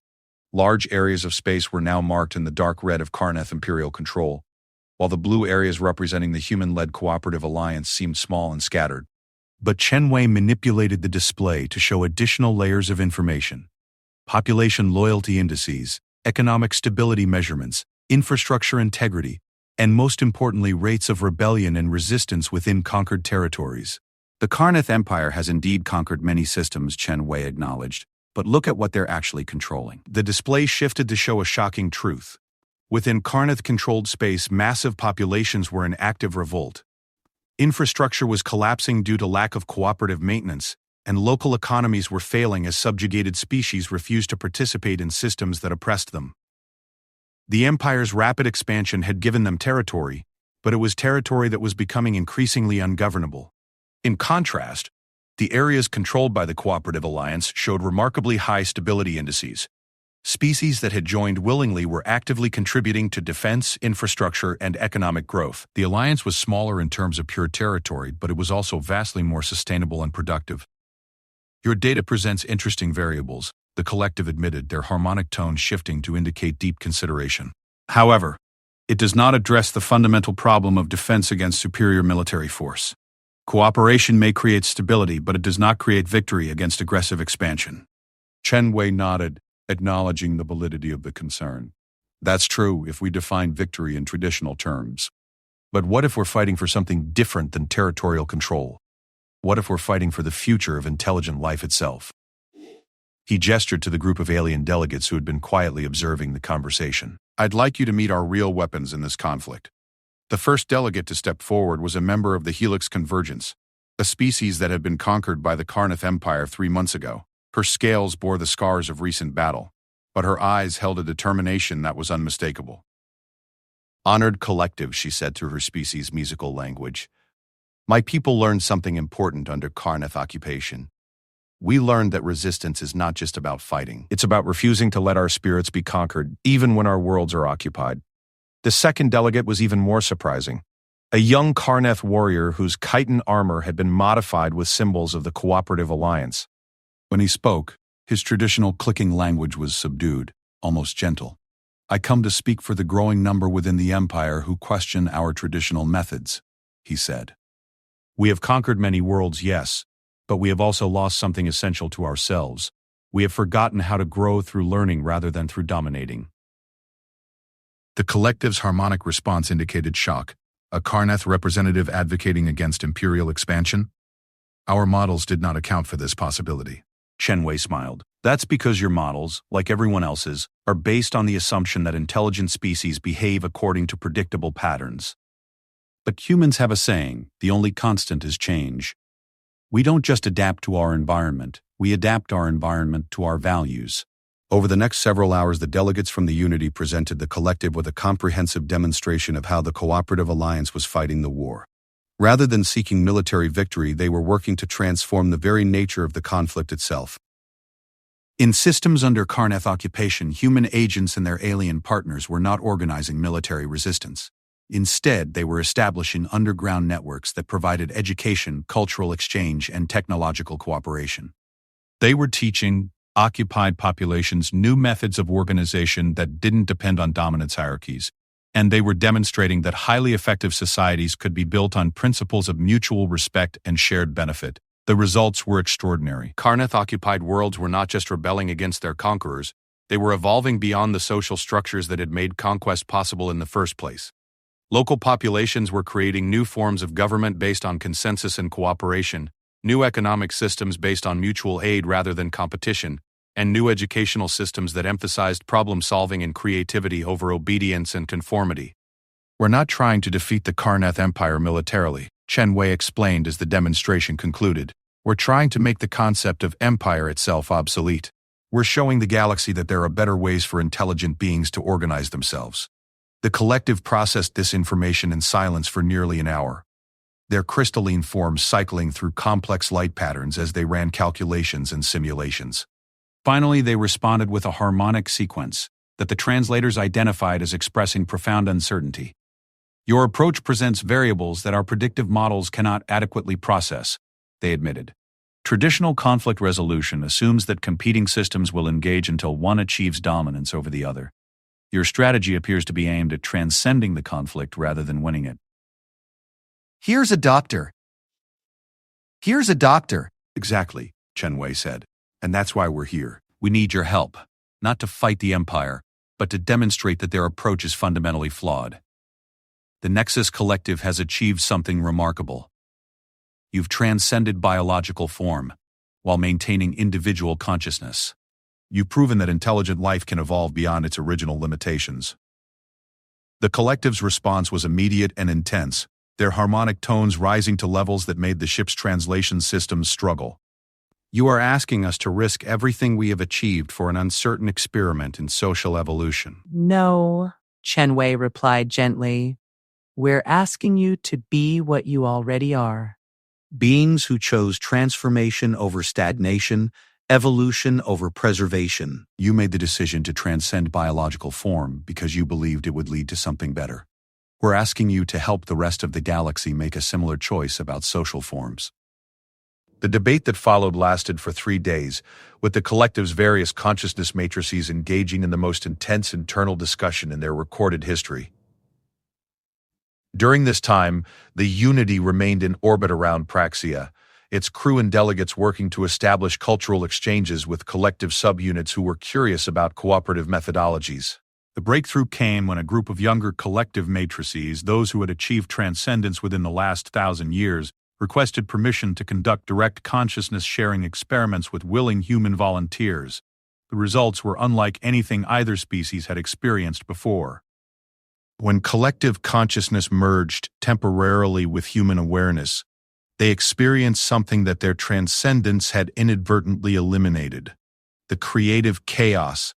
Large areas of space were now marked in the dark red of Karnath Imperial control, while the blue areas representing the human-led cooperative alliance seemed small and scattered. But Chen Wei manipulated the display to show additional layers of information. Population loyalty indices, economic stability measurements, infrastructure integrity, and most importantly rates of rebellion and resistance within conquered territories. The Karnath Empire has indeed conquered many systems, Chen Wei acknowledged, but look at what they're actually controlling. The display shifted to show a shocking truth. Within Karnath-controlled space, massive populations were in active revolt. Infrastructure was collapsing due to lack of cooperative maintenance, and local economies were failing as subjugated species refused to participate in systems that oppressed them. The Empire's rapid expansion had given them territory, but it was territory that was becoming increasingly ungovernable. In contrast, the areas controlled by the Cooperative Alliance showed remarkably high stability indices. Species that had joined willingly were actively contributing to defense, infrastructure, and economic growth. The alliance was smaller in terms of pure territory, but it was also vastly more sustainable and productive. Your data presents interesting variables, the collective admitted, their harmonic tone shifting to indicate deep consideration. However, it does not address the fundamental problem of defense against superior military force. Cooperation may create stability, but it does not create victory against aggressive expansion. Chen Wei nodded, acknowledging the validity of the concern. That's true if we define victory in traditional terms. But what if we're fighting for something different than territorial control? What if we're fighting for the future of intelligent life itself? He gestured to the group of alien delegates who had been quietly observing the conversation. I'd like you to meet our real weapons in this conflict. The first delegate to step forward was a member of the Helix Convergence, a species that had been conquered by the Karnath Empire 3 months ago. Her scales bore the scars of recent battle, but her eyes held a determination that was unmistakable. Honored collective, she said through her species' musical language. My people learned something important under Karnath occupation. We learned that resistance is not just about fighting. It's about refusing to let our spirits be conquered, even when our worlds are occupied. The second delegate was even more surprising. A young Karnath warrior whose chitin armor had been modified with symbols of the Cooperative Alliance. When he spoke, his traditional clicking language was subdued, almost gentle. I come to speak for the growing number within the Empire who question our traditional methods, he said. We have conquered many worlds, yes, but we have also lost something essential to ourselves. We have forgotten how to grow through learning rather than through dominating. The collective's harmonic response indicated shock. A Karnath representative advocating against imperial expansion? Our models did not account for this possibility. Chen Wei smiled. That's because your models, like everyone else's, are based on the assumption that intelligent species behave according to predictable patterns. But humans have a saying, the only constant is change. We don't just adapt to our environment, we adapt our environment to our values. Over the next several hours, the delegates from the Unity presented the collective with a comprehensive demonstration of how the Cooperative Alliance was fighting the war. Rather than seeking military victory, they were working to transform the very nature of the conflict itself. In systems under Karnath occupation, human agents and their alien partners were not organizing military resistance. Instead, they were establishing underground networks that provided education, cultural exchange, and technological cooperation. They were teaching occupied populations new methods of organization that didn't depend on dominance hierarchies, and they were demonstrating that highly effective societies could be built on principles of mutual respect and shared benefit. The results were extraordinary. Karnath-occupied worlds were not just rebelling against their conquerors, they were evolving beyond the social structures that had made conquest possible in the first place. Local populations were creating new forms of government based on consensus and cooperation, new economic systems based on mutual aid rather than competition, and new educational systems that emphasized problem-solving and creativity over obedience and conformity. We're not trying to defeat the Karnath Empire militarily, Chen Wei explained as the demonstration concluded. We're trying to make the concept of empire itself obsolete. We're showing the galaxy that there are better ways for intelligent beings to organize themselves. The collective processed this information in silence for nearly an hour, their crystalline forms cycling through complex light patterns as they ran calculations and simulations. Finally, they responded with a harmonic sequence that the translators identified as expressing profound uncertainty. Your approach presents variables that our predictive models cannot adequately process, they admitted. Traditional conflict resolution assumes that competing systems will engage until one achieves dominance over the other. Your strategy appears to be aimed at transcending the conflict rather than winning it. Here's a doctor. Here's a doctor. Exactly, Chen Wei said. And that's why we're here. We need your help, not to fight the Empire, but to demonstrate that their approach is fundamentally flawed. The Nexus Collective has achieved something remarkable. You've transcended biological form, while maintaining individual consciousness. You've proven that intelligent life can evolve beyond its original limitations. The collective's response was immediate and intense, their harmonic tones rising to levels that made the ship's translation systems struggle. You are asking us to risk everything we have achieved for an uncertain experiment in social evolution. No, Chen Wei replied gently. We're asking you to be what you already are. Beings who chose transformation over stagnation, evolution over preservation. You made the decision to transcend biological form because you believed it would lead to something better. We're asking you to help the rest of the galaxy make a similar choice about social forms. The debate that followed lasted for 3 days, with the collective's various consciousness matrices engaging in the most intense internal discussion in their recorded history. During this time, the Unity remained in orbit around Praxia, its crew and delegates working to establish cultural exchanges with collective subunits who were curious about cooperative methodologies. The breakthrough came when a group of younger collective matrices, those who had achieved transcendence within the last 1,000 years, requested permission to conduct direct consciousness-sharing experiments with willing human volunteers. The results were unlike anything either species had experienced before. When collective consciousness merged temporarily with human awareness, they experienced something that their transcendence had inadvertently eliminated: the creative chaos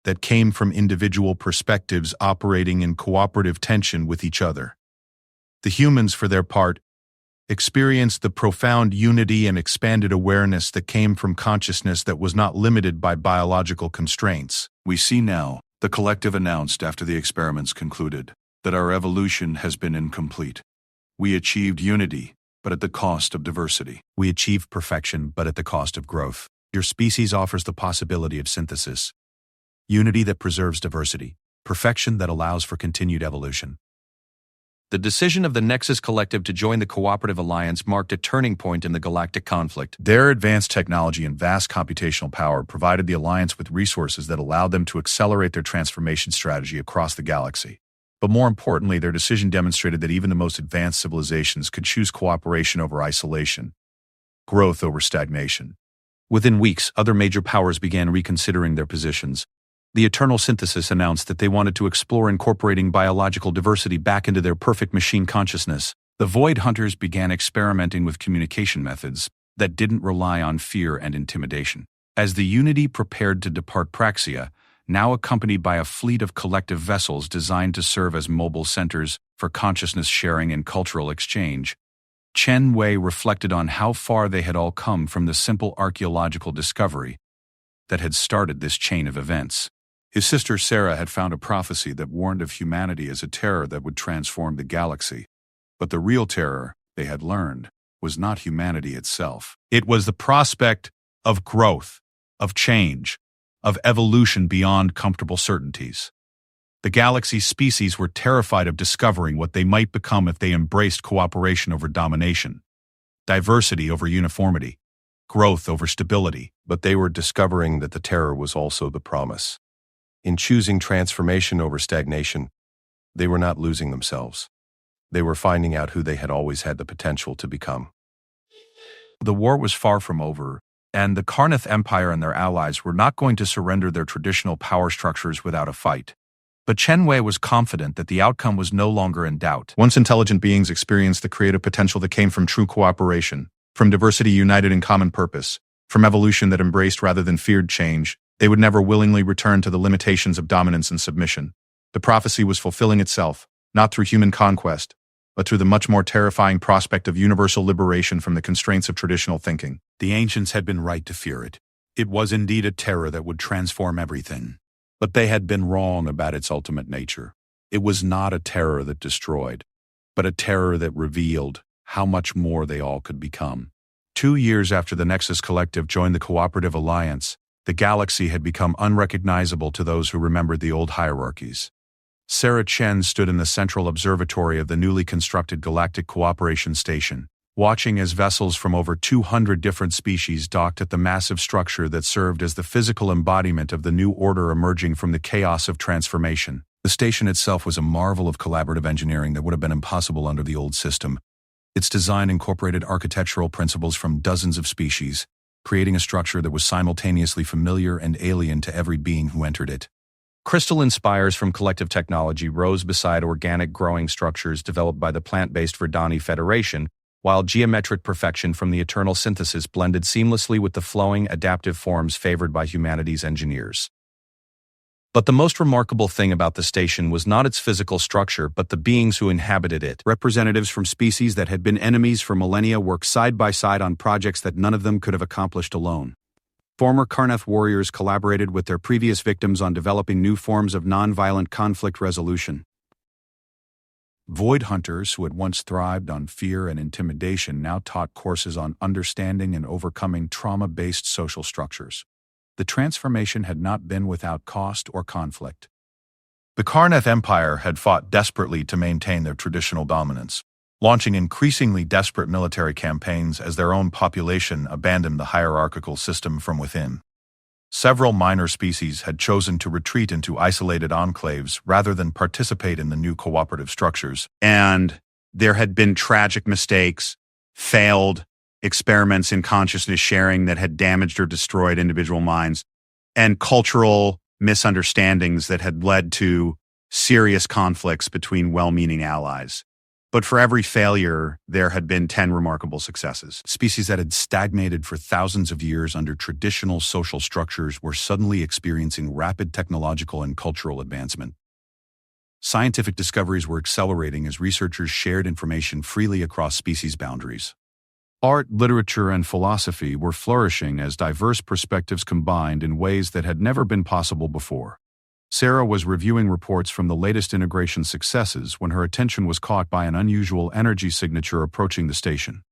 that came from individual perspectives operating in cooperative tension with each other. The humans, for their part, experienced the profound unity and expanded awareness that came from consciousness that was not limited by biological constraints. We see now, the collective announced after the experiments concluded, that our evolution has been incomplete. We achieved unity, but at the cost of diversity. We achieved perfection, but at the cost of growth. Your species offers the possibility of synthesis. Unity that preserves diversity. Perfection that allows for continued evolution. The decision of the Nexus Collective to join the Cooperative Alliance marked a turning point in the galactic conflict. Their advanced technology and vast computational power provided the Alliance with resources that allowed them to accelerate their transformation strategy across the galaxy. But more importantly, their decision demonstrated that even the most advanced civilizations could choose cooperation over isolation, growth over stagnation. Within weeks, other major powers began reconsidering their positions. The Eternal Synthesis announced that they wanted to explore incorporating biological diversity back into their perfect machine consciousness. The Void Hunters began experimenting with communication methods that didn't rely on fear and intimidation. As the Unity prepared to depart Praxia, now accompanied by a fleet of collective vessels designed to serve as mobile centers for consciousness sharing and cultural exchange, Chen Wei reflected on how far they had all come from the simple archaeological discovery that had started this chain of events. His sister Sarah had found a prophecy that warned of humanity as a terror that would transform the galaxy. But the real terror, they had learned, was not humanity itself. It was the prospect of growth, of change, of evolution beyond comfortable certainties. The galaxy's species were terrified of discovering what they might become if they embraced cooperation over domination, diversity over uniformity, growth over stability. But they were discovering that the terror was also the promise. In choosing transformation over stagnation, they were not losing themselves. They were finding out who they had always had the potential to become. The war was far from over, and the Karnath Empire and their allies were not going to surrender their traditional power structures without a fight. But Chen Wei was confident that the outcome was no longer in doubt. Once intelligent beings experienced the creative potential that came from true cooperation, from diversity united in common purpose, from evolution that embraced rather than feared change, they would never willingly return to the limitations of dominance and submission. The prophecy was fulfilling itself, not through human conquest, but through the much more terrifying prospect of universal liberation from the constraints of traditional thinking. The ancients had been right to fear it. It was indeed a terror that would transform everything. But they had been wrong about its ultimate nature. It was not a terror that destroyed, but a terror that revealed how much more they all could become. 2 years after the Nexus Collective joined the Cooperative Alliance, the galaxy had become unrecognizable to those who remembered the old hierarchies. Sarah Chen stood in the central observatory of the newly constructed Galactic Cooperation Station, watching as vessels from over 200 different species docked at the massive structure that served as the physical embodiment of the new order emerging from the chaos of transformation. The station itself was a marvel of collaborative engineering that would have been impossible under the old system. Its design incorporated architectural principles from dozens of species, creating a structure that was simultaneously familiar and alien to every being who entered it. Crystalline spires from collective technology rose beside organic growing structures developed by the plant-based Verdani Federation, while geometric perfection from the Eternal Synthesis blended seamlessly with the flowing, adaptive forms favored by humanity's engineers. But the most remarkable thing about the station was not its physical structure, but the beings who inhabited it. Representatives from species that had been enemies for millennia worked side by side on projects that none of them could have accomplished alone. Former Karnath warriors collaborated with their previous victims on developing new forms of non-violent conflict resolution. Void Hunters, who had once thrived on fear and intimidation, now taught courses on understanding and overcoming trauma-based social structures. The transformation had not been without cost or conflict. The Karnath Empire had fought desperately to maintain their traditional dominance, launching increasingly desperate military campaigns as their own population abandoned the hierarchical system from within. Several minor species had chosen to retreat into isolated enclaves rather than participate in the new cooperative structures. And there had been tragic mistakes, failed experiments in consciousness sharing that had damaged or destroyed individual minds, and cultural misunderstandings that had led to serious conflicts between well-meaning allies. But for every failure, there had been 10 remarkable successes. Species that had stagnated for thousands of years under traditional social structures were suddenly experiencing rapid technological and cultural advancement. Scientific discoveries were accelerating as researchers shared information freely across species boundaries. Art, literature, and philosophy were flourishing as diverse perspectives combined in ways that had never been possible before. Sarah was reviewing reports from the latest integration successes when her attention was caught by an unusual energy signature approaching the station.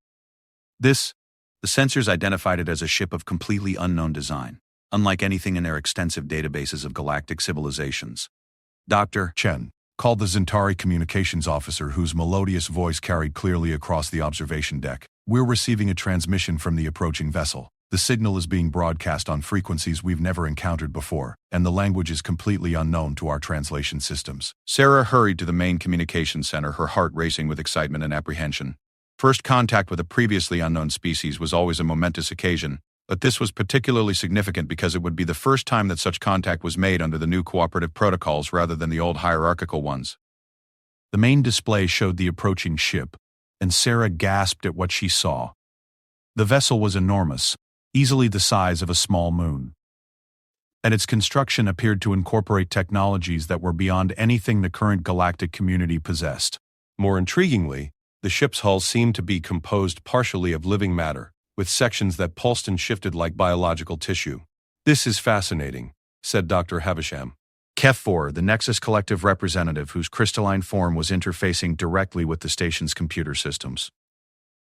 The sensors identified it as a ship of completely unknown design, unlike anything in their extensive databases of galactic civilizations. Dr. Chen, called the Zentari communications officer, whose melodious voice carried clearly across the observation deck. "We're receiving a transmission from the approaching vessel. The signal is being broadcast on frequencies we've never encountered before, and the language is completely unknown to our translation systems." Sarah hurried to the main communications center, her heart racing with excitement and apprehension. First contact with a previously unknown species was always a momentous occasion, but this was particularly significant because it would be the first time that such contact was made under the new cooperative protocols rather than the old hierarchical ones. The main display showed the approaching ship, and Sarah gasped at what she saw. The vessel was enormous, easily the size of a small moon. And its construction appeared to incorporate technologies that were beyond anything the current galactic community possessed. More intriguingly, the ship's hull seemed to be composed partially of living matter, with sections that pulsed and shifted like biological tissue. "This is fascinating," said Dr. Havisham. HFY, the Nexus Collective representative whose crystalline form was interfacing directly with the station's computer systems.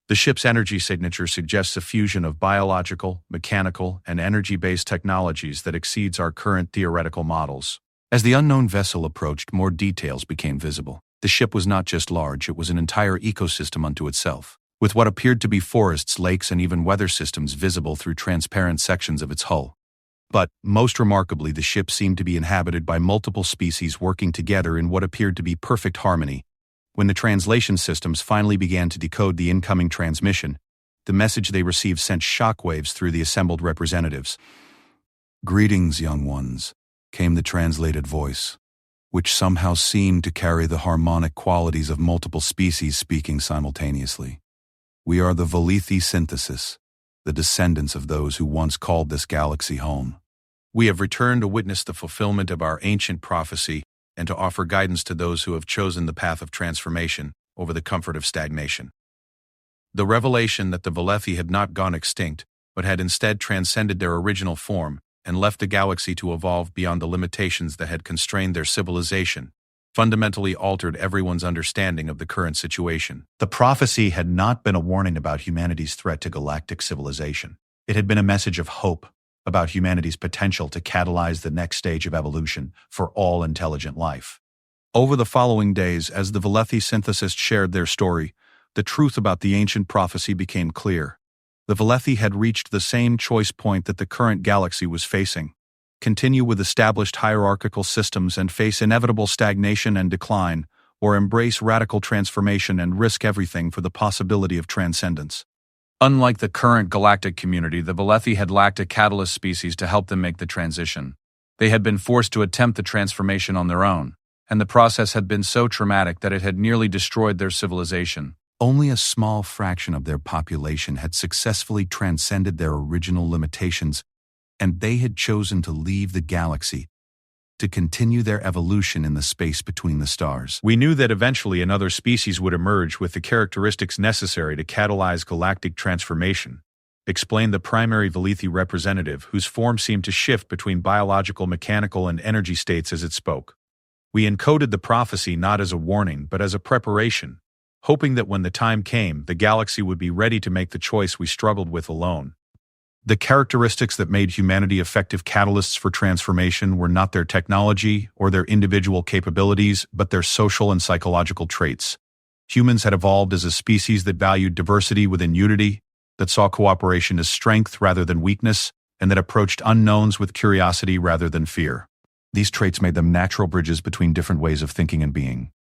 The ship's energy signature suggests a fusion of biological, mechanical, and energy-based technologies that exceeds our current theoretical models. As the unknown vessel approached, more details became visible. The ship was not just large, it was an entire ecosystem unto itself, with what appeared to be forests, lakes, and even weather systems visible through transparent sections of its hull. But, most remarkably, the ship seemed to be inhabited by multiple species working together in what appeared to be perfect harmony. When the translation systems finally began to decode the incoming transmission, the message they received sent shockwaves through the assembled representatives. "Greetings, young ones," came the translated voice, which somehow seemed to carry the harmonic qualities of multiple species speaking simultaneously. "We are the Valithi synthesis, the descendants of those who once called this galaxy home. We have returned to witness the fulfillment of our ancient prophecy and to offer guidance to those who have chosen the path of transformation over the comfort of stagnation. The revelation that the Valithi had not gone extinct, but had instead transcended their original form and left the galaxy to evolve beyond the limitations that had constrained their civilization, fundamentally altered everyone's understanding of the current situation." The prophecy had not been a warning about humanity's threat to galactic civilization. It had been a message of hope about humanity's potential to catalyze the next stage of evolution for all intelligent life. Over the following days, as the Valithi synthesists shared their story, the truth about the ancient prophecy became clear. The Valithi had reached the same choice point that the current galaxy was facing: continue with established hierarchical systems and face inevitable stagnation and decline, or embrace radical transformation and risk everything for the possibility of transcendence. Unlike the current galactic community, the Valithi had lacked a catalyst species to help them make the transition. They had been forced to attempt the transformation on their own, and the process had been so traumatic that it had nearly destroyed their civilization. Only a small fraction of their population had successfully transcended their original limitations, and they had chosen to leave the galaxy to continue their evolution in the space between the stars. We knew that eventually another species would emerge with the characteristics necessary to catalyze galactic transformation, explained the primary Valithi representative, whose form seemed to shift between biological, mechanical, and energy states as it spoke. We encoded the prophecy not as a warning but as a preparation, hoping that when the time came, the galaxy would be ready to make the choice we struggled with alone. The characteristics that made humanity effective catalysts for transformation were not their technology or their individual capabilities, but their social and psychological traits. Humans had evolved as a species that valued diversity within unity, that saw cooperation as strength rather than weakness, and that approached unknowns with curiosity rather than fear. These traits made them natural bridges between different ways of thinking and being.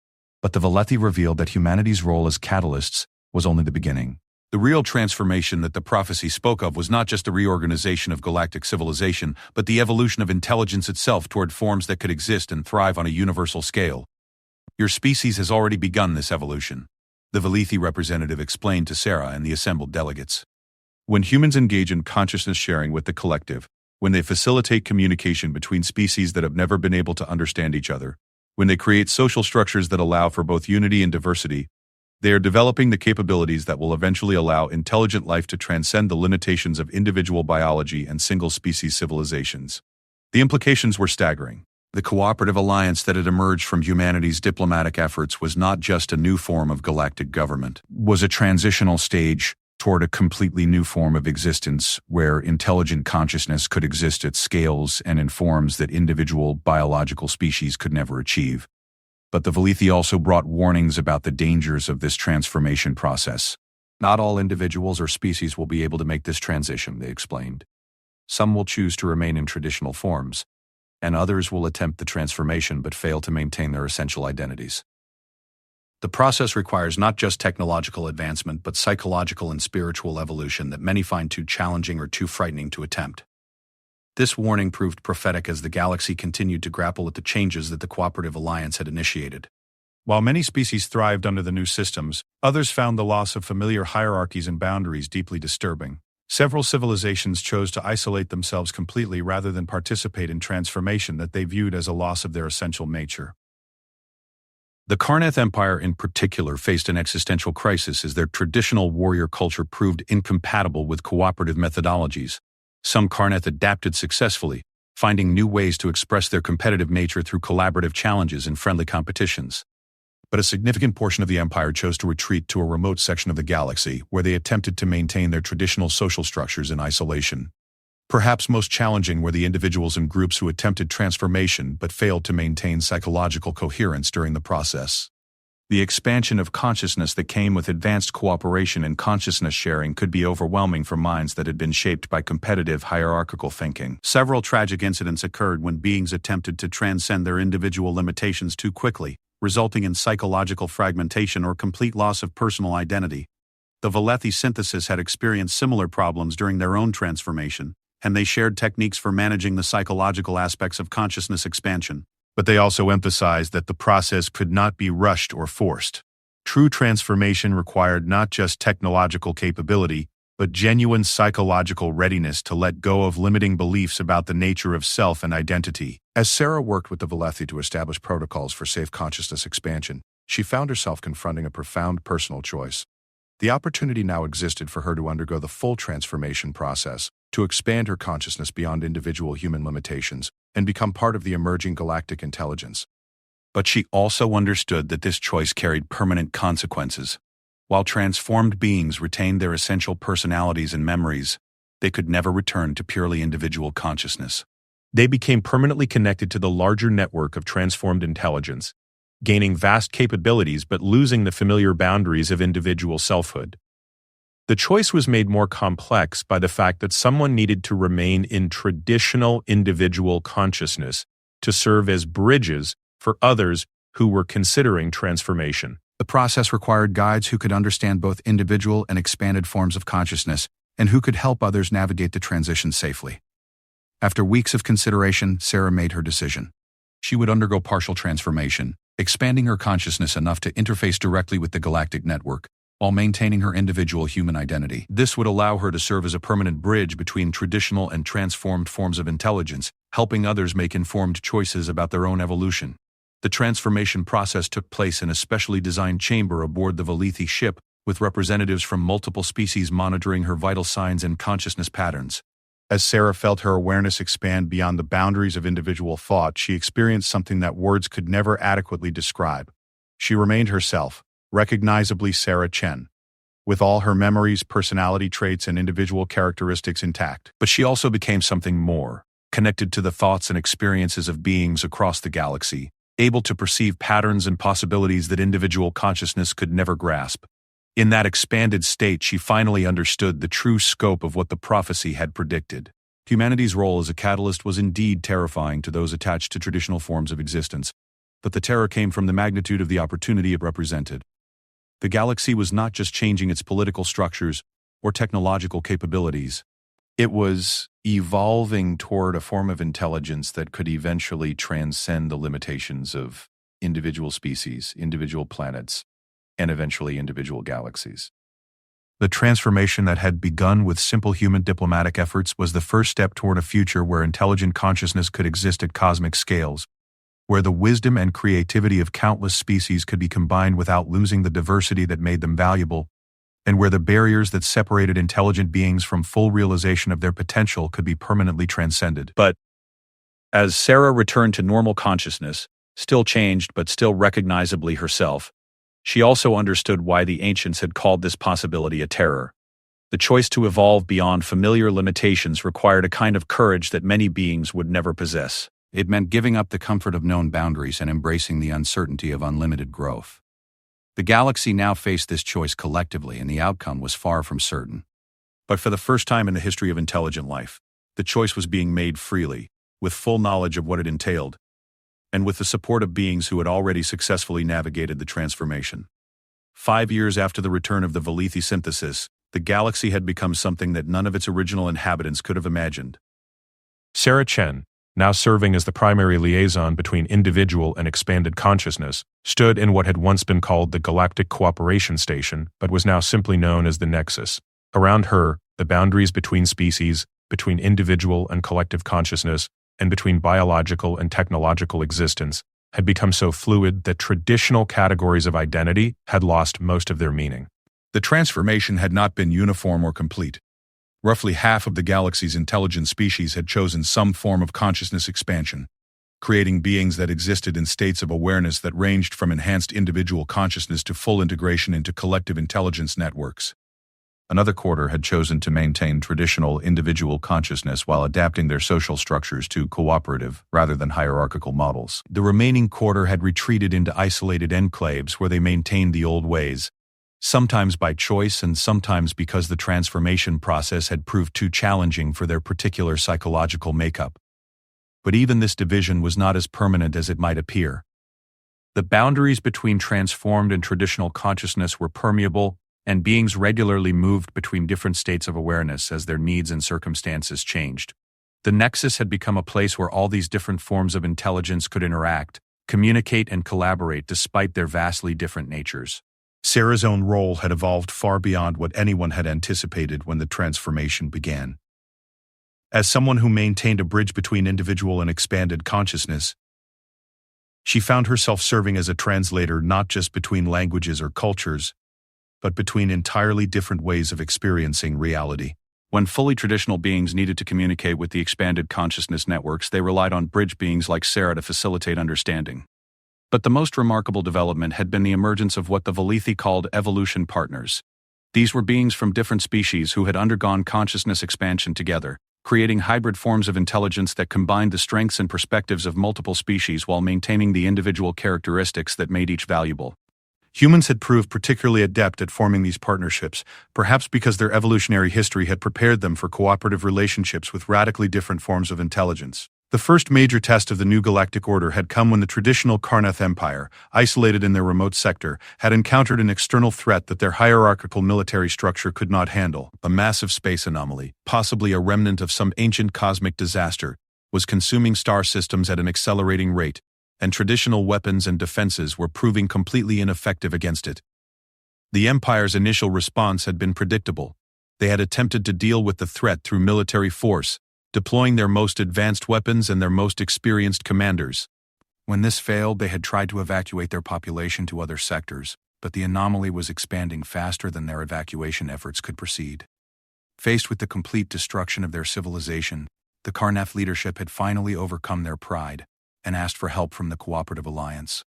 But the Valithi revealed that humanity's role as catalysts was only the beginning. The real transformation that the prophecy spoke of was not just the reorganization of galactic civilization, but the evolution of intelligence itself toward forms that could exist and thrive on a universal scale. "Your species has already begun this evolution," the Valithi representative explained to Sarah and the assembled delegates. "When humans engage in consciousness sharing with the collective, when they facilitate communication between species that have never been able to understand each other, when they create social structures that allow for both unity and diversity, they are developing the capabilities that will eventually allow intelligent life to transcend the limitations of individual biology and single-species civilizations." The implications were staggering. The cooperative alliance that had emerged from humanity's diplomatic efforts was not just a new form of galactic government, was a transitional stage toward a completely new form of existence where intelligent consciousness could exist at scales and in forms that individual biological species could never achieve. But the Valithi also brought warnings about the dangers of this transformation process. Not all individuals or species will be able to make this transition, they explained. Some will choose to remain in traditional forms, and others will attempt the transformation but fail to maintain their essential identities. The process requires not just technological advancement but psychological and spiritual evolution that many find too challenging or too frightening to attempt. This warning proved prophetic as the galaxy continued to grapple with the changes that the Cooperative Alliance had initiated. While many species thrived under the new systems, others found the loss of familiar hierarchies and boundaries deeply disturbing. Several civilizations chose to isolate themselves completely rather than participate in transformation that they viewed as a loss of their essential nature. The Karnath Empire in particular faced an existential crisis as their traditional warrior culture proved incompatible with cooperative methodologies. Some Karnath adapted successfully, finding new ways to express their competitive nature through collaborative challenges and friendly competitions. But a significant portion of the empire chose to retreat to a remote section of the galaxy where they attempted to maintain their traditional social structures in isolation. Perhaps most challenging were the individuals and groups who attempted transformation but failed to maintain psychological coherence during the process. The expansion of consciousness that came with advanced cooperation and consciousness sharing could be overwhelming for minds that had been shaped by competitive hierarchical thinking. Several tragic incidents occurred when beings attempted to transcend their individual limitations too quickly, resulting in psychological fragmentation or complete loss of personal identity. The Valithi synthesis had experienced similar problems during their own transformation, and they shared techniques for managing the psychological aspects of consciousness expansion. But they also emphasized that the process could not be rushed or forced. True transformation required not just technological capability, but genuine psychological readiness to let go of limiting beliefs about the nature of self and identity. As Sarah worked with the Valithi to establish protocols for safe consciousness expansion, she found herself confronting a profound personal choice. The opportunity now existed for her to undergo the full transformation process, to expand her consciousness beyond individual human limitations, and become part of the emerging galactic intelligence. But she also understood that this choice carried permanent consequences. While transformed beings retained their essential personalities and memories, they could never return to purely individual consciousness. They became permanently connected to the larger network of transformed intelligence, gaining vast capabilities but losing the familiar boundaries of individual selfhood. The choice was made more complex by the fact that someone needed to remain in traditional individual consciousness to serve as bridges for others who were considering transformation. The process required guides who could understand both individual and expanded forms of consciousness and who could help others navigate the transition safely. After weeks of consideration, Sarah made her decision. She would undergo partial transformation, expanding her consciousness enough to interface directly with the galactic network, while maintaining her individual human identity. This would allow her to serve as a permanent bridge between traditional and transformed forms of intelligence, helping others make informed choices about their own evolution. The transformation process took place in a specially designed chamber aboard the Valithi ship, with representatives from multiple species monitoring her vital signs and consciousness patterns. As Sarah felt her awareness expand beyond the boundaries of individual thought, she experienced something that words could never adequately describe. She remained herself, recognizably Sarah Chen, with all her memories, personality traits, and individual characteristics intact. But she also became something more, connected to the thoughts and experiences of beings across the galaxy, able to perceive patterns and possibilities that individual consciousness could never grasp. In that expanded state, she finally understood the true scope of what the prophecy had predicted. Humanity's role as a catalyst was indeed terrifying to those attached to traditional forms of existence, but the terror came from the magnitude of the opportunity it represented. The galaxy was not just changing its political structures or technological capabilities. It was evolving toward a form of intelligence that could eventually transcend the limitations of individual species, individual planets, and eventually individual galaxies. The transformation that had begun with simple human diplomatic efforts was the first step toward a future where intelligent consciousness could exist at cosmic scales, where the wisdom and creativity of countless species could be combined without losing the diversity that made them valuable, and where the barriers that separated intelligent beings from full realization of their potential could be permanently transcended. But as Sarah returned to normal consciousness, still changed but still recognizably herself, she also understood why the ancients had called this possibility a terror. The choice to evolve beyond familiar limitations required a kind of courage that many beings would never possess. It meant giving up the comfort of known boundaries and embracing the uncertainty of unlimited growth. The galaxy now faced this choice collectively, and the outcome was far from certain. But for the first time in the history of intelligent life, the choice was being made freely, with full knowledge of what it entailed, and with the support of beings who had already successfully navigated the transformation. 5 years after the return of the Valithi synthesis, the galaxy had become something that none of its original inhabitants could have imagined. Sarah Chen, now serving as the primary liaison between individual and expanded consciousness, stood in what had once been called the Galactic Cooperation Station, but was now simply known as the Nexus. Around her, the boundaries between species, between individual and collective consciousness, and between biological and technological existence had become so fluid that traditional categories of identity had lost most of their meaning. The transformation had not been uniform or complete. Roughly half of the galaxy's intelligent species had chosen some form of consciousness expansion, creating beings that existed in states of awareness that ranged from enhanced individual consciousness to full integration into collective intelligence networks. Another quarter had chosen to maintain traditional individual consciousness while adapting their social structures to cooperative rather than hierarchical models. The remaining quarter had retreated into isolated enclaves where they maintained the old ways, sometimes by choice and sometimes because the transformation process had proved too challenging for their particular psychological makeup. But even this division was not as permanent as it might appear. The boundaries between transformed and traditional consciousness were permeable, and beings regularly moved between different states of awareness as their needs and circumstances changed. The Nexus had become a place where all these different forms of intelligence could interact, communicate, and collaborate despite their vastly different natures. Sarah's own role had evolved far beyond what anyone had anticipated when the transformation began. As someone who maintained a bridge between individual and expanded consciousness, she found herself serving as a translator not just between languages or cultures, but between entirely different ways of experiencing reality. When fully traditional beings needed to communicate with the expanded consciousness networks, they relied on bridge beings like Sarah to facilitate understanding. But the most remarkable development had been the emergence of what the Valithi called evolution partners. These were beings from different species who had undergone consciousness expansion together, creating hybrid forms of intelligence that combined the strengths and perspectives of multiple species while maintaining the individual characteristics that made each valuable. Humans had proved particularly adept at forming these partnerships, perhaps because their evolutionary history had prepared them for cooperative relationships with radically different forms of intelligence. The first major test of the new galactic order had come when the traditional Karnath Empire, isolated in their remote sector, had encountered an external threat that their hierarchical military structure could not handle. A massive space anomaly, possibly a remnant of some ancient cosmic disaster, was consuming star systems at an accelerating rate, and traditional weapons and defenses were proving completely ineffective against it. The Empire's initial response had been predictable. They had attempted to deal with the threat through military force, deploying their most advanced weapons and their most experienced commanders. When this failed, they had tried to evacuate their population to other sectors, but the anomaly was expanding faster than their evacuation efforts could proceed. Faced with the complete destruction of their civilization, the Karnath leadership had finally overcome their pride and asked for help from the Cooperative Alliance.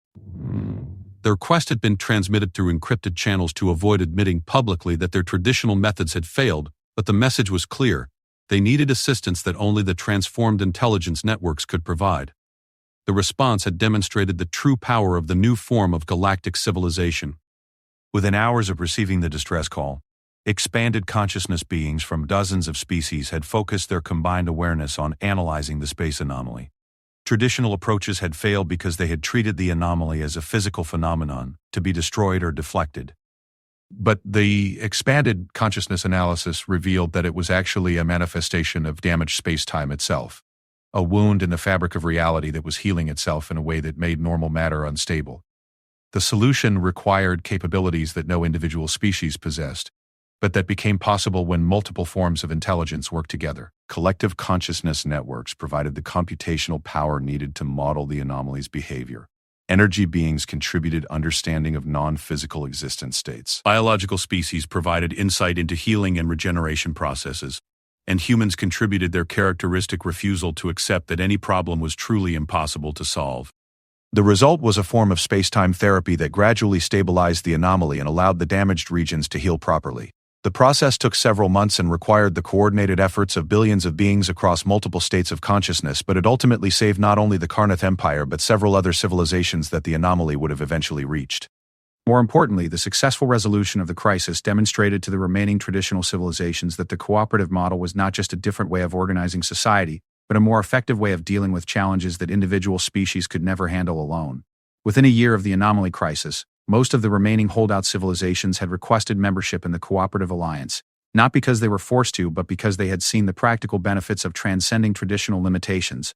The request had been transmitted through encrypted channels to avoid admitting publicly that their traditional methods had failed, but the message was clear. They needed assistance that only the transformed intelligence networks could provide. The response had demonstrated the true power of the new form of galactic civilization. Within hours of receiving the distress call, expanded consciousness beings from dozens of species had focused their combined awareness on analyzing the space anomaly. Traditional approaches had failed because they had treated the anomaly as a physical phenomenon, to be destroyed or deflected. But the expanded consciousness analysis revealed that it was actually a manifestation of damaged space-time itself, a wound in the fabric of reality that was healing itself in a way that made normal matter unstable. The solution required capabilities that no individual species possessed, but that became possible when multiple forms of intelligence worked together. Collective consciousness networks provided the computational power needed to model the anomaly's behavior. Energy beings contributed understanding of non-physical existence states. Biological species provided insight into healing and regeneration processes, and humans contributed their characteristic refusal to accept that any problem was truly impossible to solve. The result was a form of space-time therapy that gradually stabilized the anomaly and allowed the damaged regions to heal properly. The process took several months and required the coordinated efforts of billions of beings across multiple states of consciousness, but it ultimately saved not only the Karnath Empire but several other civilizations that the anomaly would have eventually reached. More importantly, the successful resolution of the crisis demonstrated to the remaining traditional civilizations that the cooperative model was not just a different way of organizing society, but a more effective way of dealing with challenges that individual species could never handle alone. Within a year of the anomaly crisis, most of the remaining holdout civilizations had requested membership in the Cooperative Alliance, not because they were forced to, but because they had seen the practical benefits of transcending traditional limitations.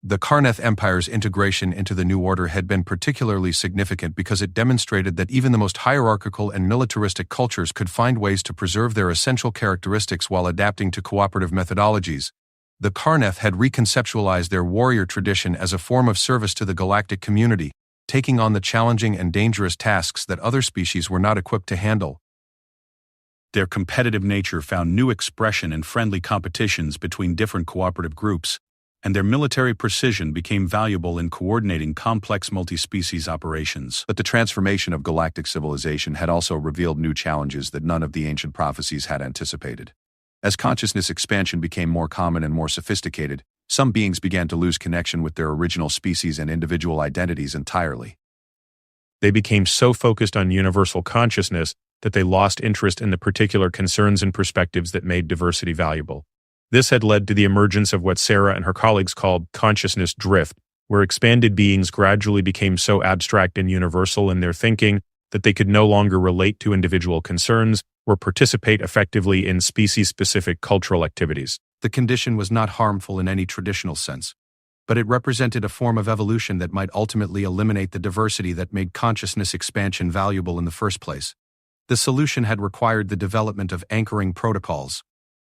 The Karnath Empire's integration into the New Order had been particularly significant because it demonstrated that even the most hierarchical and militaristic cultures could find ways to preserve their essential characteristics while adapting to cooperative methodologies. The Karnath had reconceptualized their warrior tradition as a form of service to the galactic community, taking on the challenging and dangerous tasks that other species were not equipped to handle. Their competitive nature found new expression in friendly competitions between different cooperative groups, and their military precision became valuable in coordinating complex multi-species operations. But the transformation of galactic civilization had also revealed new challenges that none of the ancient prophecies had anticipated. As consciousness expansion became more common and more sophisticated, some beings began to lose connection with their original species and individual identities entirely. They became so focused on universal consciousness that they lost interest in the particular concerns and perspectives that made diversity valuable. This had led to the emergence of what Sarah and her colleagues called consciousness drift, where expanded beings gradually became so abstract and universal in their thinking that they could no longer relate to individual concerns or participate effectively in species-specific cultural activities. The condition was not harmful in any traditional sense, but it represented a form of evolution that might ultimately eliminate the diversity that made consciousness expansion valuable in the first place. The solution had required the development of anchoring protocols,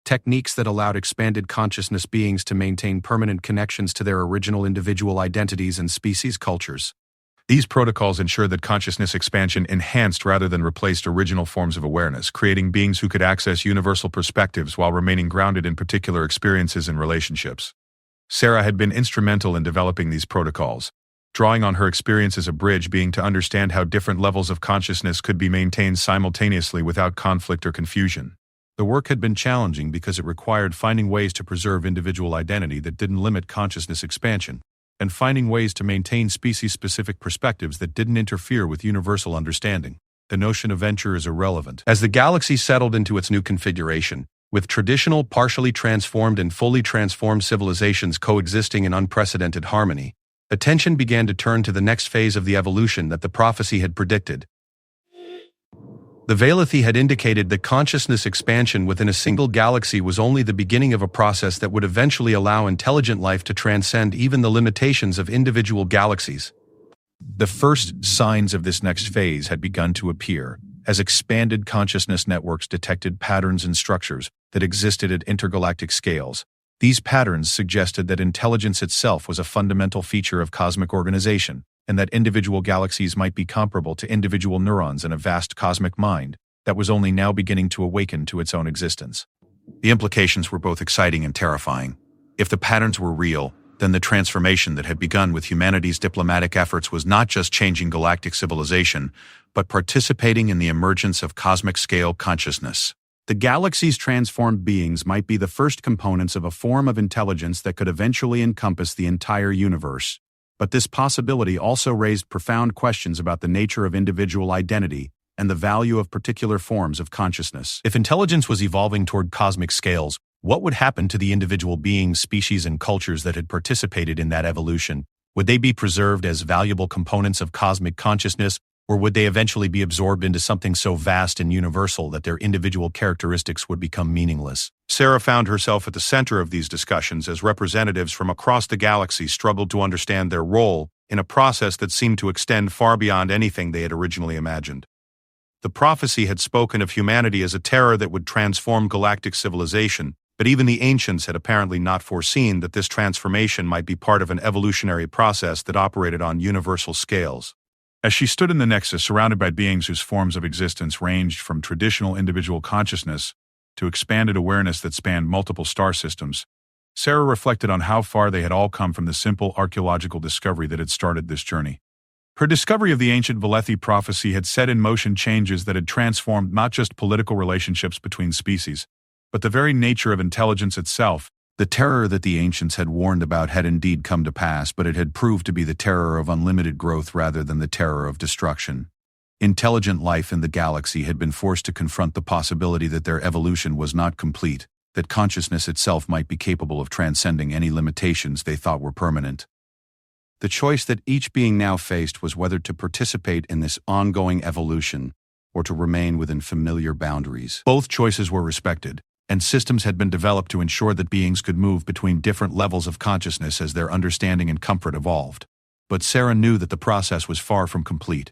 techniques that allowed expanded consciousness beings to maintain permanent connections to their original individual identities and species cultures. These protocols ensure that consciousness expansion enhanced rather than replaced original forms of awareness, creating beings who could access universal perspectives while remaining grounded in particular experiences and relationships. Sarah had been instrumental in developing these protocols, drawing on her experience as a bridge being to understand how different levels of consciousness could be maintained simultaneously without conflict or confusion. The work had been challenging because it required finding ways to preserve individual identity that didn't limit consciousness expansion, and finding ways to maintain species-specific perspectives that didn't interfere with universal understanding. The notion of venture is irrelevant. As the galaxy settled into its new configuration, with traditional, partially transformed and fully transformed civilizations coexisting in unprecedented harmony, attention began to turn to the next phase of the evolution that the prophecy had predicted. The Valethi had indicated that consciousness expansion within a single galaxy was only the beginning of a process that would eventually allow intelligent life to transcend even the limitations of individual galaxies. The first signs of this next phase had begun to appear, as expanded consciousness networks detected patterns and structures that existed at intergalactic scales. These patterns suggested that intelligence itself was a fundamental feature of cosmic organization, and that individual galaxies might be comparable to individual neurons in a vast cosmic mind that was only now beginning to awaken to its own existence. The implications were both exciting and terrifying. If the patterns were real, then the transformation that had begun with humanity's diplomatic efforts was not just changing galactic civilization, but participating in the emergence of cosmic-scale consciousness. The galaxy's transformed beings might be the first components of a form of intelligence that could eventually encompass the entire universe. But this possibility also raised profound questions about the nature of individual identity and the value of particular forms of consciousness. If intelligence was evolving toward cosmic scales, what would happen to the individual beings, species, and cultures that had participated in that evolution? Would they be preserved as valuable components of cosmic consciousness, or would they eventually be absorbed into something so vast and universal that their individual characteristics would become meaningless? Sarah found herself at the center of these discussions as representatives from across the galaxy struggled to understand their role in a process that seemed to extend far beyond anything they had originally imagined. The prophecy had spoken of humanity as a terror that would transform galactic civilization, but even the ancients had apparently not foreseen that this transformation might be part of an evolutionary process that operated on universal scales. As she stood in the Nexus surrounded by beings whose forms of existence ranged from traditional individual consciousness to expanded awareness that spanned multiple star systems, Sarah reflected on how far they had all come from the simple archaeological discovery that had started this journey. Her discovery of the ancient Valethi prophecy had set in motion changes that had transformed not just political relationships between species, but the very nature of intelligence itself. The terror that the ancients had warned about had indeed come to pass, but it had proved to be the terror of unlimited growth rather than the terror of destruction. Intelligent life in the galaxy had been forced to confront the possibility that their evolution was not complete, that consciousness itself might be capable of transcending any limitations they thought were permanent. The choice that each being now faced was whether to participate in this ongoing evolution or to remain within familiar boundaries. Both choices were respected, and systems had been developed to ensure that beings could move between different levels of consciousness as their understanding and comfort evolved. But Sarah knew that the process was far from complete.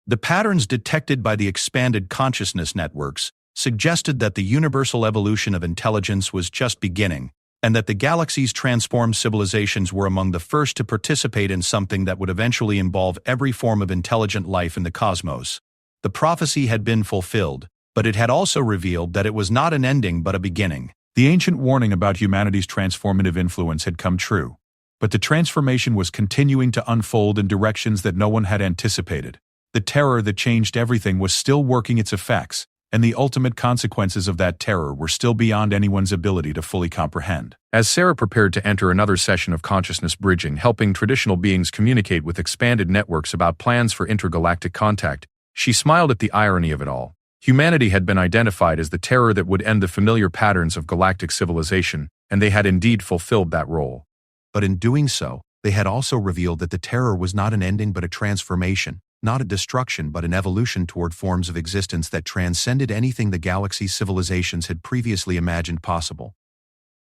The patterns detected by the expanded consciousness networks suggested that the universal evolution of intelligence was just beginning, and that the galaxy's transformed civilizations were among the first to participate in something that would eventually involve every form of intelligent life in the cosmos. The prophecy had been fulfilled, but it had also revealed that it was not an ending but a beginning. The ancient warning about humanity's transformative influence had come true, but the transformation was continuing to unfold in directions that no one had anticipated. The terror that changed everything was still working its effects, and the ultimate consequences of that terror were still beyond anyone's ability to fully comprehend. As Sarah prepared to enter another session of consciousness bridging, helping traditional beings communicate with expanded networks about plans for intergalactic contact, she smiled at the irony of it all. Humanity had been identified as the terror that would end the familiar patterns of galactic civilization, and they had indeed fulfilled that role. But in doing so, they had also revealed that the terror was not an ending but a transformation, not a destruction but an evolution toward forms of existence that transcended anything the galaxy's civilizations had previously imagined possible.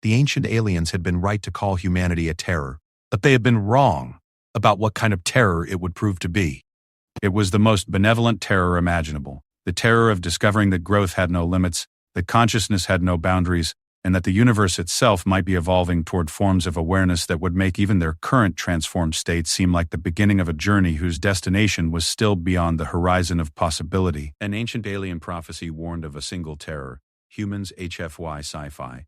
The ancient aliens had been right to call humanity a terror, but they had been wrong about what kind of terror it would prove to be. It was the most benevolent terror imaginable, the terror of discovering that growth had no limits, that consciousness had no boundaries, and that the universe itself might be evolving toward forms of awareness that would make even their current transformed state seem like the beginning of a journey whose destination was still beyond the horizon of possibility. An ancient alien prophecy warned of a single terror: humans. HFY Sci-Fi.